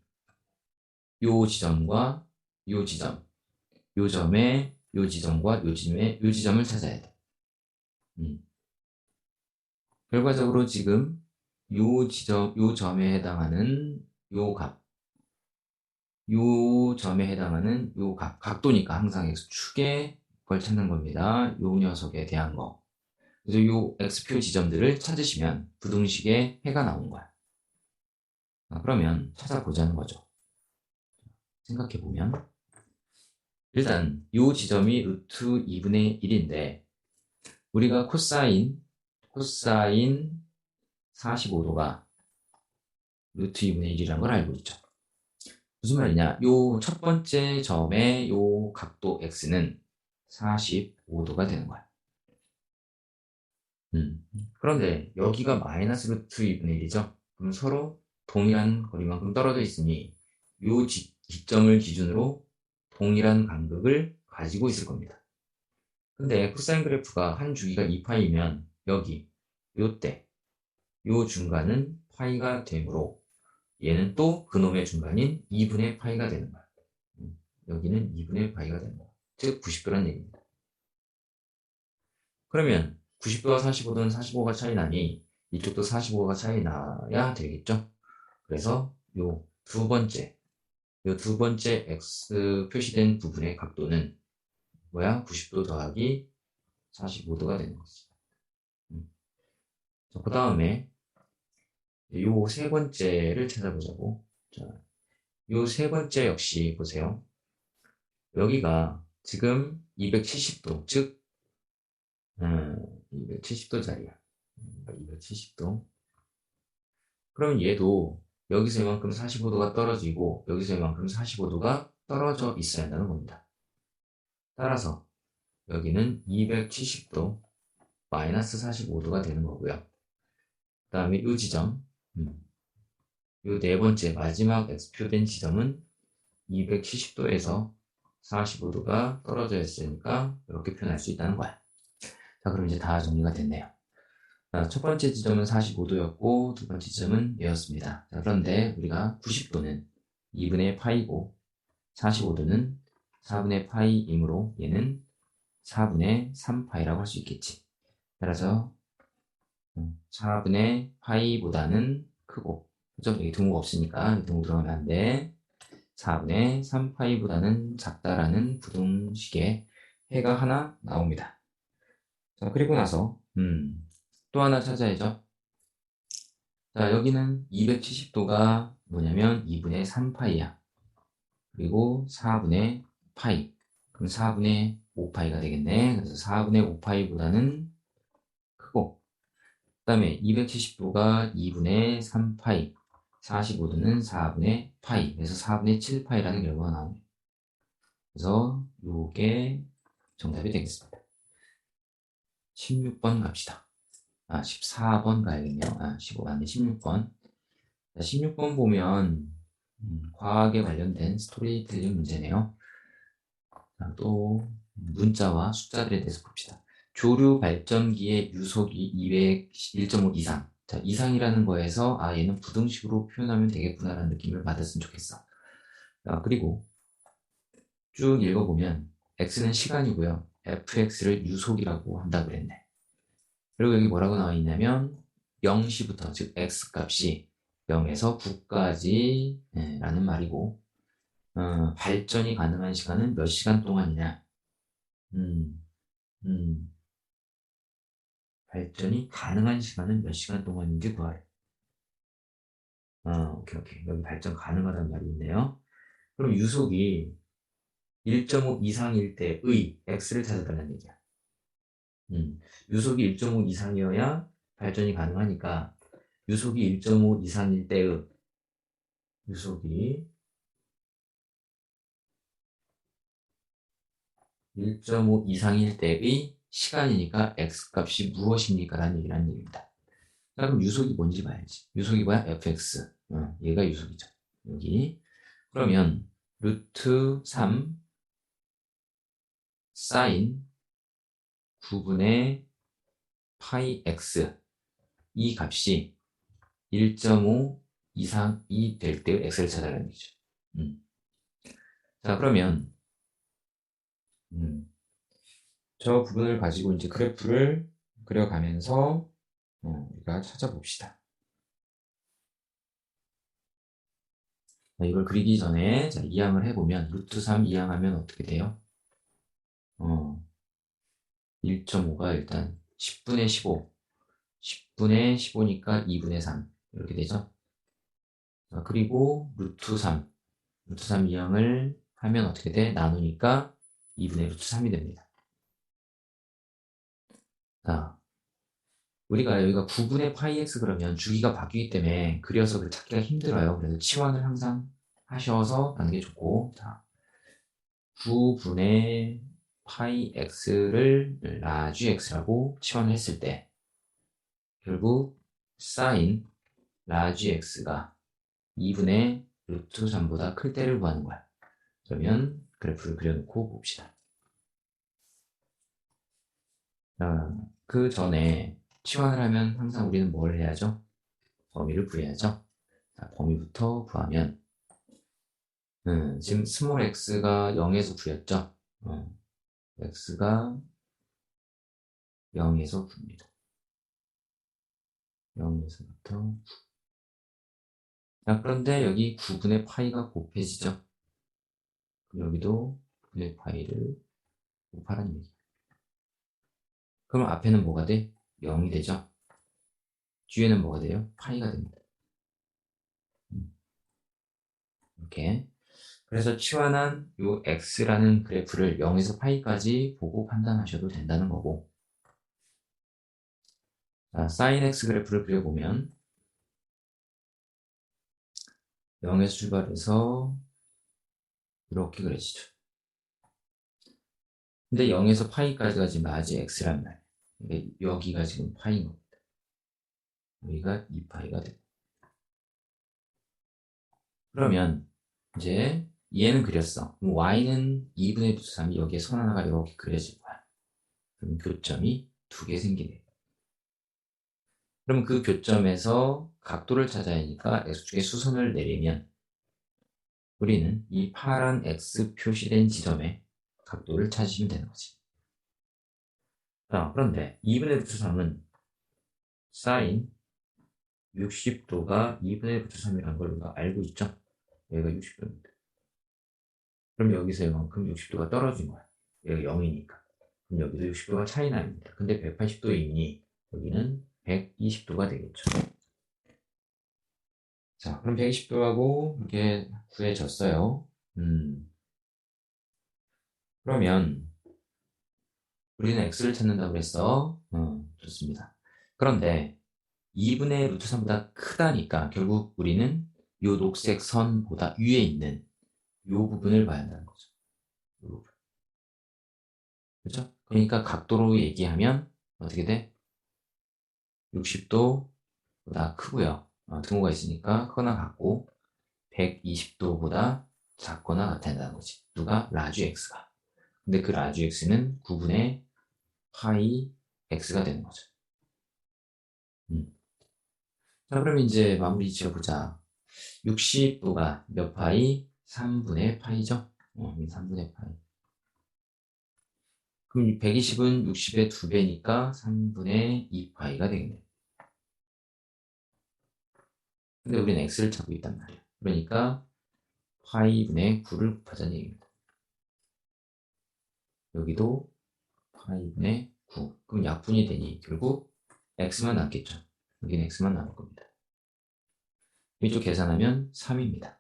요 지점과 요 지점, 요 점에 요 지점과 요 지점에 요 지점을 찾아야 돼. 결과적으로 지금 요 점에 해당하는 요 값, 요 점에 해당하는 요 각도니까 항상 x축에 걸 찾는 겁니다. 요 녀석에 대한 거. 그래서 요 x표 지점들을 찾으시면 부등식에 해가 나오는 거야. 그러면 찾아보자는 거죠. 생각해보면 일단 요 지점이 루트 2분의 1인데 우리가 코사인 45도가 루트 2분의 1이라는 걸 알고 있죠. 무슨 말이냐? 요 첫 번째 점의 요 각도 x는 45도가 되는 거야. 그런데 여기가 마이너스 루트 2분의 1이죠. 그럼 서로 동일한 거리만큼 떨어져 있으니 이 기점을 기준으로 동일한 간극을 가지고 있을 겁니다. 근데 코사인 그래프가 한 주기가 2파이면 여기 요때 요 중간은 파이가 되므로 얘는 또 그놈의 중간인 2분의 파이가 되는 거야. 여기는 2분의 파이가 되는 거야. 즉 90도란 얘기입니다. 그러면 90도와 45도는 45가 차이 나니 이쪽도 45가 차이 나야 되겠죠? 그래서 요 두 번째 x 표시된 부분의 각도는 뭐야? 90도 더하기 45도가 되는 거지. 그 다음에 요 세 번째를 찾아보자고. 자, 요 세 번째 역시 보세요. 여기가 지금 270도, 즉 270도짜리야. 270도. 그럼 얘도 여기서 이만큼 45도가 떨어지고 여기서 이만큼 45도가 떨어져 있어야 한다는 겁니다. 따라서 여기는 270도 마이너스 45도가 되는 거고요. 그 다음에 이 지점, 이 네 번째 마지막 x표된 지점은 270도에서 45도가 떨어져 있으니까 이렇게 표현할 수 있다는 거야. 자, 그럼 이제 다 정리가 됐네요. 자, 첫 번째 지점은 45도였고 두 번째 지점은 얘였습니다. 자, 그런데 우리가 90도는 2분의 파이고 45도는 4분의 파이이므로 얘는 4분의 3파이라고 할 수 있겠지. 따라서 4분의 파이보다는 크고, 그죠? 여기 등호가 없으니까 등호 들어가면 안 돼. 4분의 3파이보다는 작다라는 부등식에 해가 하나 나옵니다. 자, 그리고 나서 또 하나 찾아야죠. 자, 여기는 270도가 뭐냐면 2분의 3파이야. 그리고 4분의 파이. 그럼 4분의 5파이가 되겠네. 그래서 4분의 5파이보다는 크고, 그 다음에 270도가 2분의 3파이, 45도는 4분의 파이, 그래서 4분의 7파이라는 결과가 나옵니다. 그래서 이게 정답이 되겠습니다. 16번 갑시다. 14번 가야겠네요. 15, 아니 16번. 16번 보면 과학에 관련된 스토리텔링 문제네요. 또 문자와 숫자들에 대해서 봅시다. 조류 발전기의 유속이 1.5 이상. 자, 이상이라는 거에서 얘는 부등식으로 표현하면 되겠구나라는 느낌을 받았으면 좋겠어. 그리고 쭉 읽어보면 x는 시간이고요. fx를 유속이라고 한다 그랬네. 그리고 여기 뭐라고 나와 있냐면 0시부터 즉 x 값이 0에서 9까지 라는 말이고 발전이 가능한 시간은 몇 시간 동안이냐? 음, 음, 발전이 가능한 시간은 몇 시간 동안인지 구하래. 오케이, 오케이. 여기 발전 가능하다는 말이 있네요. 그럼 유속이 1.5 이상일 때의 x를 찾아달라는 얘기야. 유속이 1.5 이상이어야 발전이 가능하니까 유속이 1.5 이상일 때의 유속이 1.5 이상일 때의 시간이니까 x값이 무엇입니까? 라는 얘기라는 얘기입니다. 자, 그럼 유속이 뭔지 봐야지. 유속이 뭐야? fx. 얘가 유속이죠. 여기. 그러면 루트 3 사인 9분의 파이 x 이 값이 1.5 이상이 될 때의 x를 찾아라는 얘기죠. 자, 그러면 저 부분을 가지고 이제 그래프를 그려가면서 우리가 찾아봅시다. 자, 이걸 그리기 전에 자, 이항을 해보면 루트 3 이항하면 어떻게 돼요? 1.5가 일단 10분의 15 10분의 15니까 2분의 3 이렇게 되죠. 자, 그리고 루트 3 이항을 하면 어떻게 돼? 나누니까 2분의 루트 3이 됩니다. 자, 우리가 여기가 9분의 파이 x 그러면 주기가 바뀌기 때문에 그려서 그 찾기가 힘들어요. 그래서 치환을 항상 하셔서 하는 게 좋고, 자, 9분의 파이 x를 라지 x라고 치환을 했을 때 결국 사인 라지 x가 2분의 루트 3보다 클 때를 구하는 거야. 그러면 그래프를 그려놓고 봅시다. 그 전에 치환을 하면 항상 우리는 뭘 해야죠? 범위를 구해야죠. 자, 범위부터 구하면 지금 스몰 x가 0에서 9였죠? x가 0에서 9입니다. 0에서부터 9. 자, 그런데 여기 9분의 파이가 곱해지죠? 여기도 9분의 파이를 곱하라는 얘기. 그럼 앞에는 뭐가 돼? 0이 되죠? 뒤에는 뭐가 돼요? 파이가 됩니다. 이렇게. 그래서 치환한 요 x라는 그래프를 0에서 파이까지 보고 판단하셔도 된다는 거고. 자, sin x 그래프를 그려보면 0에서 출발해서 이렇게 그려지죠. 근데 0에서 파이까지가 지금 라지 x란 말이에요. 여기가 지금 파이인 겁니다. 여기가 2파이가 되고. 그러면 이제 얘는 그렸어. 그럼 y는 2분의 루트 3이 여기에 선 하나가 이렇게 그려질 거야. 그럼 교점이 2개 생기네. 그럼 그 교점에서 각도를 찾아야 하니까 x축의 수선을 내리면 우리는 이 파란 x 표시된 지점에 각도를 찾으시면 되는 거지. 자, 그런데 2분의 루트 3은 sin 60도가 2분의 루트 3이라는 걸 우리가 알고 있죠? 여기가 60도입니다. 그럼 여기서 이만큼 60도가 떨어진 거야. 여기가 0이니까. 그럼 여기도 60도가 차이 납니다. 근데 180도이니 여기는 120도가 되겠죠. 자, 그럼 120도하고 이렇게 구해졌어요. 그러면 우리는 x를 찾는다고 그랬어. 좋습니다. 그런데 2분의 루트 3보다 크다니까 결국 우리는 이 녹색 선보다 위에 있는 이 부분을 봐야 한다는 거죠. 이 부분. 그렇죠? 그러니까 각도로 얘기하면 어떻게 돼? 60도보다 크고요. 등호가 있으니까 크거나 같고 120도보다 작거나 같아야 한다는 거지. 누가? 라지 x가. 근데 그 라지 x는 9분의 파이 x가 되는 거죠. 자, 그럼 이제 마무리 지어보자. 60도가 몇 파이? 3분의 파이죠? 3분의 파이. 그럼 120은 60의 2배니까 3분의 2파이가 되겠네요. 근데 우리는 x를 찾고 있단 말이에요. 그러니까 파이분의 9를 곱하자는 얘기입니다. 여기도 파이분의 9. 그럼 약분이 되니 결국 x만 남겠죠. 여기는 x만 남을 겁니다. 이쪽 계산하면 3입니다.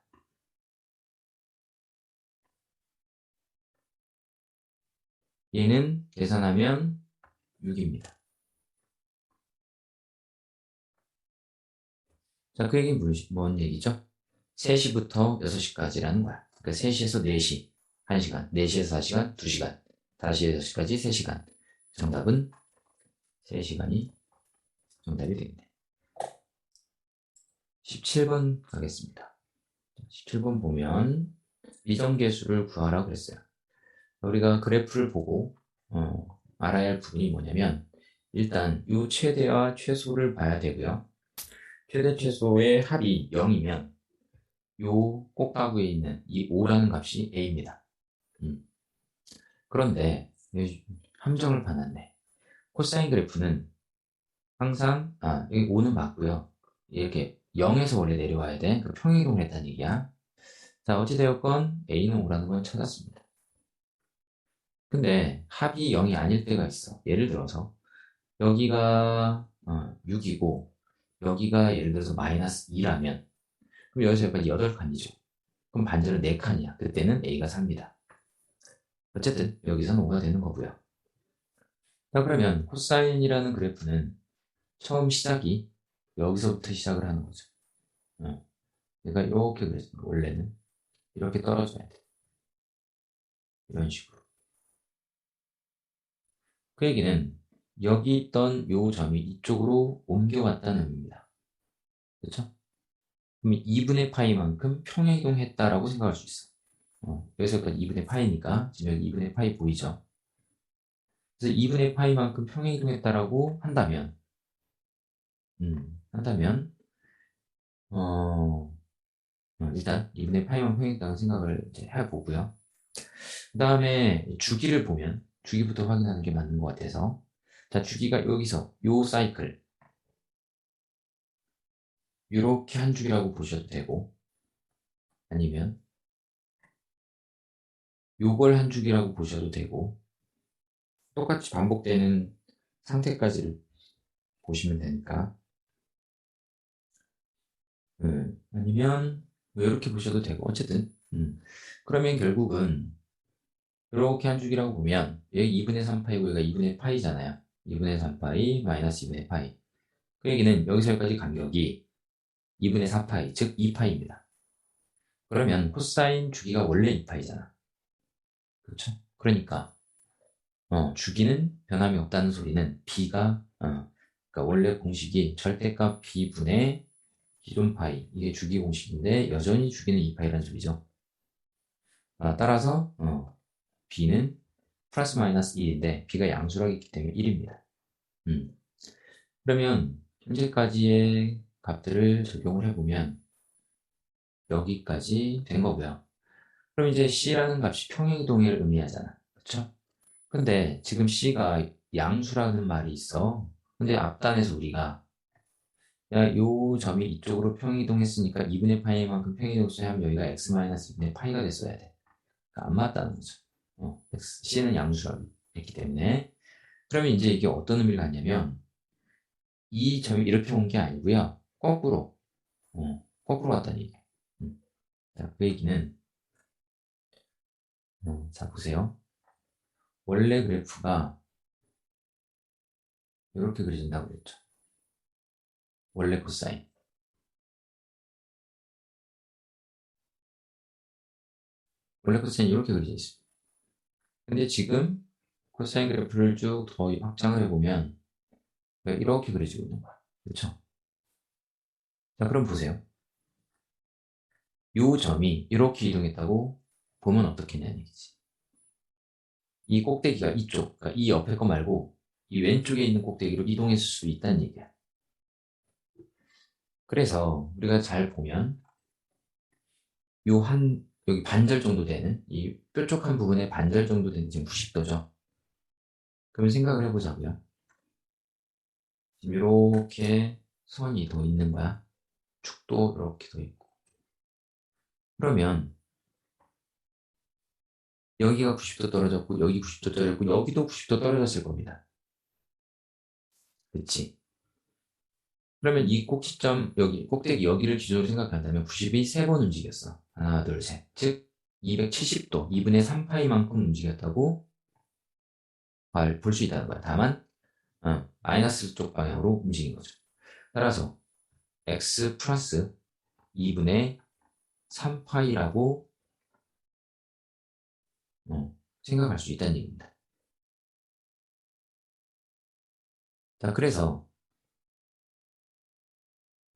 얘는 계산하면 6입니다. 자, 그 얘기는 뭔 얘기죠? 3시부터 6시까지라는 거야. 그러니까 3시에서 4시, 1시간, 4시에서 4시간, 2시간, 5시에서 6시까지 3시간. 정답은 3시간이 정답이 되겠네. 17번 가겠습니다. 17번 보면 미정계수를 구하라고 그랬어요. 우리가 그래프를 보고 알아야 할 부분이 뭐냐면 일단 이 최대와 최소를 봐야 되고요. 최대 최소의 합이 0이면 요 꼭가구에 있는 이 5라는 값이 a입니다. 그런데 함정을 받았네. 코사인 그래프는 항상 여기 5는 맞고요. 이렇게 0에서 원래 내려와야 돼. 그 평행이동을 했다는 얘기야. 자, 어찌되었건 a는 5라는 걸 찾았습니다. 근데 합이 0이 아닐 때가 있어. 예를 들어서 여기가 6이고 여기가 예를 들어서 마이너스 2라면 그럼 여기서 여기까지 8칸이죠. 그럼 반절은 4칸이야. 그때는 a가 3입니다. 어쨌든 여기서는 5가 되는 거고요. 자, 그러면 코사인이라는 그래프는 처음 시작이 여기서부터 시작을 하는 거죠. 그러니까 이렇게 그랬어. 원래는 이렇게 떨어져야 돼. 이런 식으로. 그 얘기는 여기 있던 요 점이 이쪽으로 옮겨왔다는 의미입니다. 그렇죠? 그럼 2분의 파이만큼 평행이동했다라고 생각할 수 있어. 여기서 여기까지 2분의 파이니까 지금 여기 2분의 파이 보이죠? 그래서 2분의 파이만큼 평행이동했다라고 한다면 어, 일단 2분의 파이만큼 평행이동했다고 생각을 이제 해보고요. 그 다음에 주기를 보면 주기부터 확인하는 게 맞는 것 같아서 자, 주기가 여기서 요 사이클 이렇게 한 주기라고 보셔도 되고 아니면 요걸 한 주기라고 보셔도 되고 똑같이 반복되는 상태까지를 보시면 되니까 아니면 뭐 이렇게 보셔도 되고 어쨌든 그러면 결국은 이렇게 한 주기라고 보면 여기 2분의 3파이고 여기가 2분의 파이잖아요. 2분의 3파이 마이너스 2분의 파이 그 얘기는 여기서 여기까지 간격이 2분의 4파이 즉 2파이입니다. 그러면 코사인 주기가 원래 2파이잖아. 그렇죠? 그러니까 주기는 변함이 없다는 소리는 b가 그러니까 원래 공식이 절대값 b분의 기존 파이 이게 주기 공식인데 여전히 주기는 2파이라는 소리죠. 따라서 b는 플러스 마이너스 1인데 b가 양수라고 있기 때문에 1입니다. 그러면 현재까지의 값들을 적용을 해보면 여기까지 된 거고요. 그럼 이제 c라는 값이 평행이동을 의미하잖아. 그렇죠? 근데 지금 c가 양수라는 말이 있어. 근데 앞단에서 우리가 야, 요 점이 이쪽으로 평이동했으니까 2분의 파이만큼 평이동했어야 하면 여기가 x-2분의 파이가 됐어야 돼. 그러니까 안 맞다는 거죠. C는 양수라고 했기 때문에. 그러면 이제 이게 어떤 의미를 갖냐면 이 점이 이렇게 온 게 아니고요. 거꾸로 왔다는 얘기예요. 자, 그 얘기는 자, 보세요. 원래 그래프가 이렇게 그려진다고 그랬죠. 원래 코사인. 원래 코사인이 이렇게 그려져 있습니다. 근데 지금 코사인 그래프를 쭉 더 확장을 해보면 이렇게 그려지고 있는 거야. 그렇죠? 자, 그럼 보세요. 요 점이 이렇게 이동했다고 보면 어떻겠냐는 얘기지. 이 꼭대기가 이쪽, 그러니까 이 옆에 거 말고 이 왼쪽에 있는 꼭대기로 이동했을 수 있다는 얘기야. 그래서 우리가 잘 보면 여기 반절 정도 되는 이 뾰족한 부분에 반절 정도 되는 지금 90도죠. 그러면 생각을 해보자고요. 지금 이렇게 선이 더 있는 거야. 축도 이렇게 더 있고. 그러면 여기가 90도 떨어졌고 여기 90도 떨어졌고 여기도 90도 떨어졌을 겁니다. 그치? 그러면 이 꼭지점 여기 꼭대기 여기를 기준으로 생각한다면 90이 3번 움직였어. 하나 둘 셋. 즉 270도 2분의 3파이만큼 움직였다고 볼 수 있다는 거야. 다만 마이너스 쪽 방향으로 움직인 거죠. 따라서 x 플러스 2분의 3파이라고 생각할 수 있다는 얘기입니다. 자, 그래서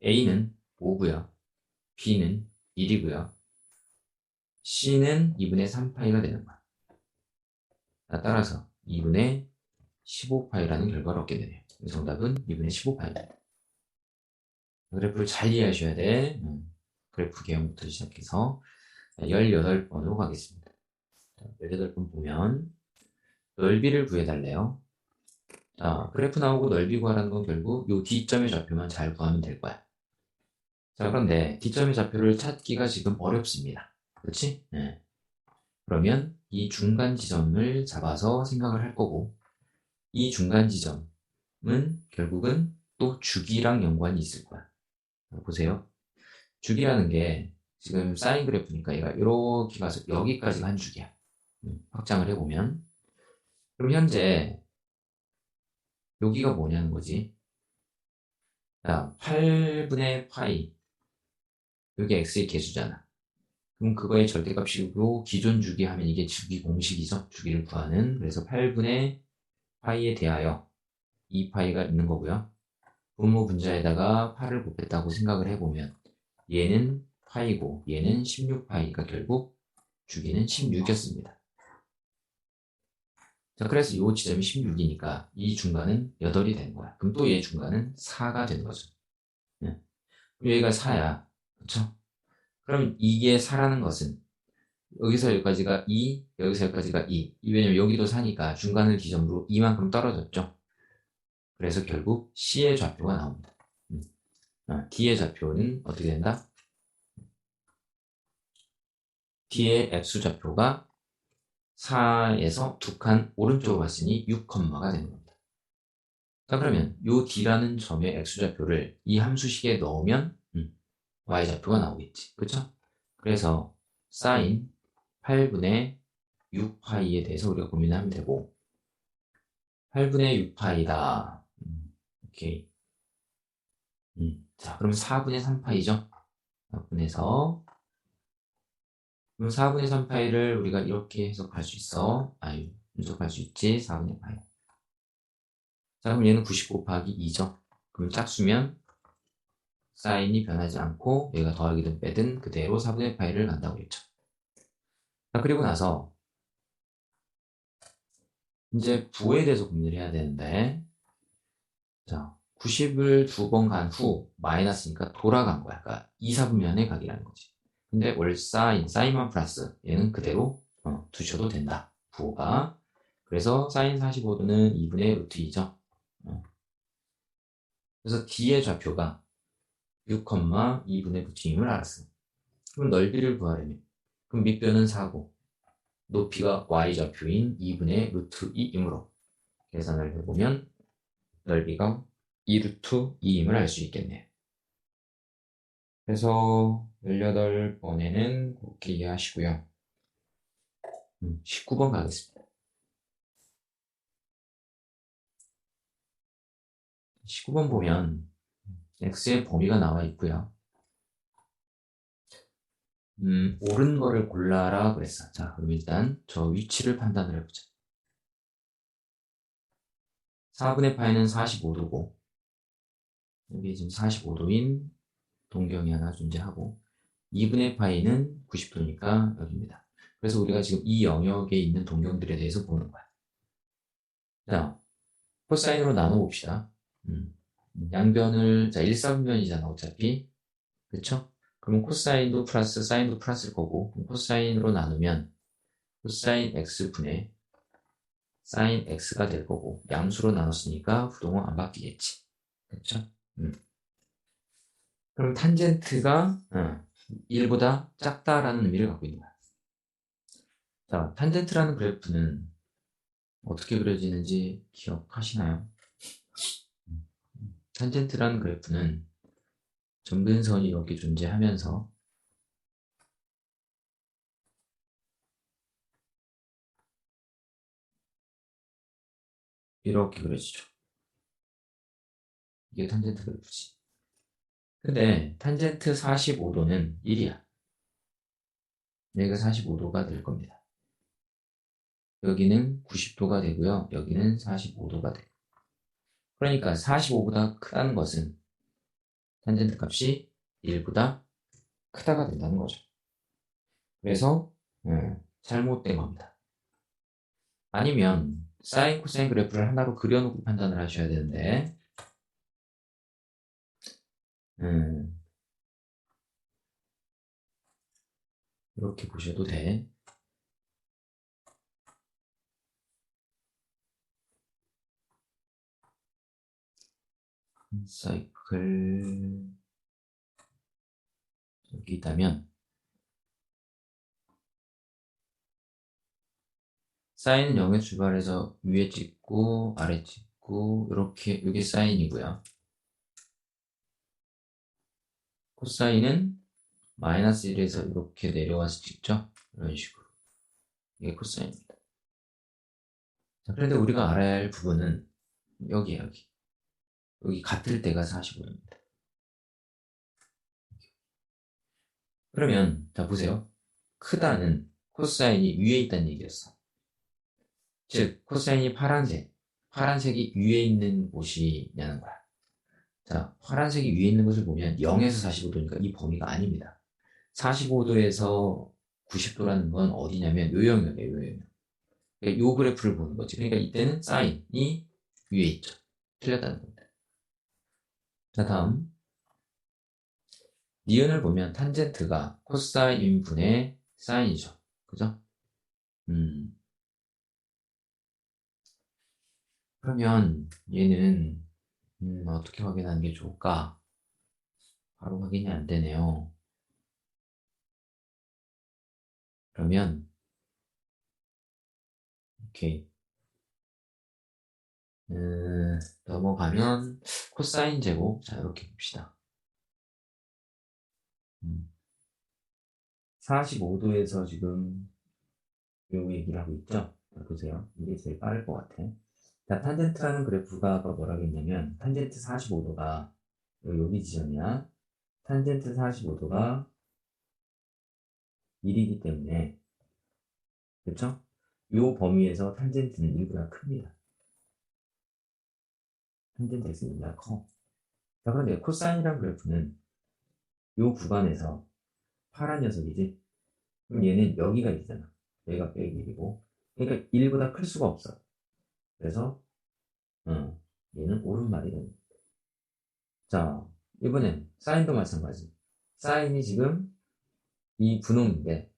A는 5고요. B는 1이고요. C는 2분의 3파이가 되는 거야. 따라서 2분의 15파이라는 결과를 얻게 되네요. 정답은 2분의 15파이입니다. 그래프를 잘 이해하셔야 돼. 그래프 개형부터 시작해서 18번으로 가겠습니다. 18번 보면 넓이를 구해달래요. 자, 그래프 나오고 넓이 구하라는 건 결국 이 D점의 좌표만 잘 구하면 될 거야. 자, 그런데 D점의 좌표를 찾기가 지금 어렵습니다. 그렇지? 네. 그러면 이 중간 지점을 잡아서 생각을 할 거고 이 중간 지점은 결국은 또 주기랑 연관이 있을 거야. 보세요. 주기라는 게 지금 사인 그래프니까 얘가 이렇게 가서 여기까지가 한 주기야. 확장을 해보면 그럼 현재 여기가 뭐냐는 거지. 자, 8분의 파이 여기 x의 개수잖아. 그럼 그거의 절대값이고 기존 주기 하면 이게 주기 공식이죠. 주기를 구하는. 그래서 8분의 파이에 대하여 2파이가 있는 거고요. 분모 분자에다가 8을 곱했다고 생각을 해보면 얘는 파이고 얘는 16파이가 결국 주기는 16이었습니다. 자, 그래서 이 지점이 16이니까 이 중간은 8이 되는 거야. 그럼 또 얘 중간은 4가 되는 거죠. 네. 여기가 4야. 그렇죠? 그럼 이게 4라는 것은 여기서 여기까지가 2, 여기서 여기까지가 2. 왜냐면 여기도 4니까 중간을 기점으로 이만큼 떨어졌죠. 그래서 결국 C의 좌표가 나옵니다. D의 좌표는 어떻게 된다? D의 X좌표가 4에서 2칸 오른쪽으로 갔으니 6컴마가 되는 겁니다. 자, 그러면 이 D라는 점의 X좌표를 이 함수식에 넣으면 Y좌표가 나오겠지. 그쵸? 그래서 사인 8분의 6파이에 대해서 우리가 고민하면 되고 8분의 6파이다. 오케이. 자, 그럼 4분의 3파이죠? 4분에서 그럼 4분의 3파이를 우리가 이렇게 해석할 수 있어. 분석할 수 있지. 4분의 파이. 자, 그럼 얘는 90 곱하기 2죠. 그럼 짝수면 사인이 변하지 않고 얘가 더하기든 빼든 그대로 4분의 파이를 간다고 했죠. 자, 그리고 나서 이제 부호에 대해서 고민을 해야 되는데 자, 90을 2번 간 후 마이너스니까 돌아간 거야. 그러니까 2, 4분면에 가기라는 거지. 근데 월 사인만 플러스 얘는 그대로 두셔도 된다. 부호가. 그래서 사인 45도는 2분의 루트 2죠. 그래서 D의 좌표가 6, 2분의 루트 2을 알았어. 그럼 넓이를 구하려면 그럼 밑변은 4고 높이가 Y좌표인 2분의 루트 2이므로 계산을 해보면 넓이가 2루트 2임을 알 수 있겠네요. 그래서 18번에는 그렇게 이해하시고요. 19번 가겠습니다. 19번 보면 x의 범위가 나와 있고요. 옳은 거를 골라라 그랬어. 자, 그럼 일단 저 위치를 판단을 해보자. 4분의 파이는 45도고 여기 지금 45도인 동경이 하나 존재하고 2분의 파이는 90도니까 여기입니다. 그래서 우리가 지금 이 영역에 있는 동경들에 대해서 보는 거야. 자, 코사인으로 나눠봅시다. 양변을, 자, 1, 4분면이잖아, 어차피. 그쵸? 그럼 코사인도 플러스, 사인도 플러스일 거고, 코사인으로 나누면 코사인 x분의 사인 x가 될 거고, 양수로 나눴으니까 부동은 안 바뀌겠지. 그쵸? 그럼 탄젠트가 1보다 작다라는 의미를 갖고 있는 거야. 자, 탄젠트라는 그래프는 어떻게 그려지는지 기억하시나요? 탄젠트라는 그래프는 점근선이 이렇게 존재하면서 이렇게 그려지죠. 이게 탄젠트 그래프지. 근데 탄젠트 45도는 1이야. 여기가 45도가 될 겁니다. 여기는 90도가 되고요. 여기는 45도가 돼요. 그러니까 45보다 크다는 것은 탄젠트 값이 1보다 크다가 된다는 거죠. 그래서 잘못된 겁니다. 아니면 사인, 코사인 그래프를 하나로 그려놓고 판단을 하셔야 되는데 이렇게 보셔도 돼. 사이클 여기 있다면 사인은 0에 출발해서 위에 찍고 아래 찍고 이렇게 이게 사인이고요. 코사인은 마이너스 1에서 이렇게 내려와서 찍죠. 이런 식으로. 이게 코사인입니다. 자, 그런데 우리가 알아야 할 부분은 여기에요, 여기. 여기 같을 때가 45도입니다. 그러면 자 보세요. 크다는 코사인이 위에 있다는 얘기였어. 즉 코사인이 파란색이 위에 있는 곳이냐는 거야. 자, 파란색이 위에 있는 것을 보면 0에서 45도니까 이 범위가 아닙니다. 45도에서 90도라는 건 어디냐면 요 영역이에요, 요 영역. 그러니까 요 그래프를 보는 거지. 그러니까 이때는 사인이 위에 있죠. 틀렸다는 겁니다. 자, 다음. 니은을 보면 탄젠트가 코사인 분의 사인이죠. 그죠? 음, 그러면 얘는 어떻게 확인하는 게 좋을까? 바로 확인이 안 되네요. 그러면 오케이. 넘어가면 코사인 제곱. 자, 이렇게 봅시다. 45도에서 지금 요 얘기를 하고 있죠? 자, 보세요. 이게 제일 빠를 것 같아. 자, 탄젠트라는 그래프가 뭐라고 했냐면, 탄젠트 45도가 여기 지점이야. 탄젠트 45도가 1이기 때문에, 그렇죠? 요 범위에서 탄젠트는 1보다 큽니다. 탄젠트 x보다 커. 자, 그런데 코사인이란 그래프는 요 구간에서 파란 녀석이지? 그럼 얘는 여기가 있잖아. 여기가 빼기 1이고. 그러니까 1보다 클 수가 없어. 그래서, 얘는 오른말이 됩니다. 자, 이번엔 사인도 마찬가지. 사인이 지금 이 분홍인데,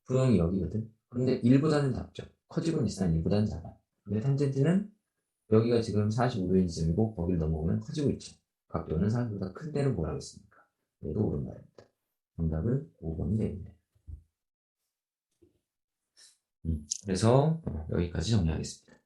분홍이 여기거든? 근데 1보다는 작죠. 커지고는 있으나 1보다는 작아. 근데 탄젠트는 여기가 지금 45도인 지점이고, 거기를 넘어오면 커지고 있죠. 각도는 45보다 큰 데는 뭐라고 했습니까? 얘도 오른말입니다. 정답은 5번이 되겠네. 그래서 여기까지 정리하겠습니다.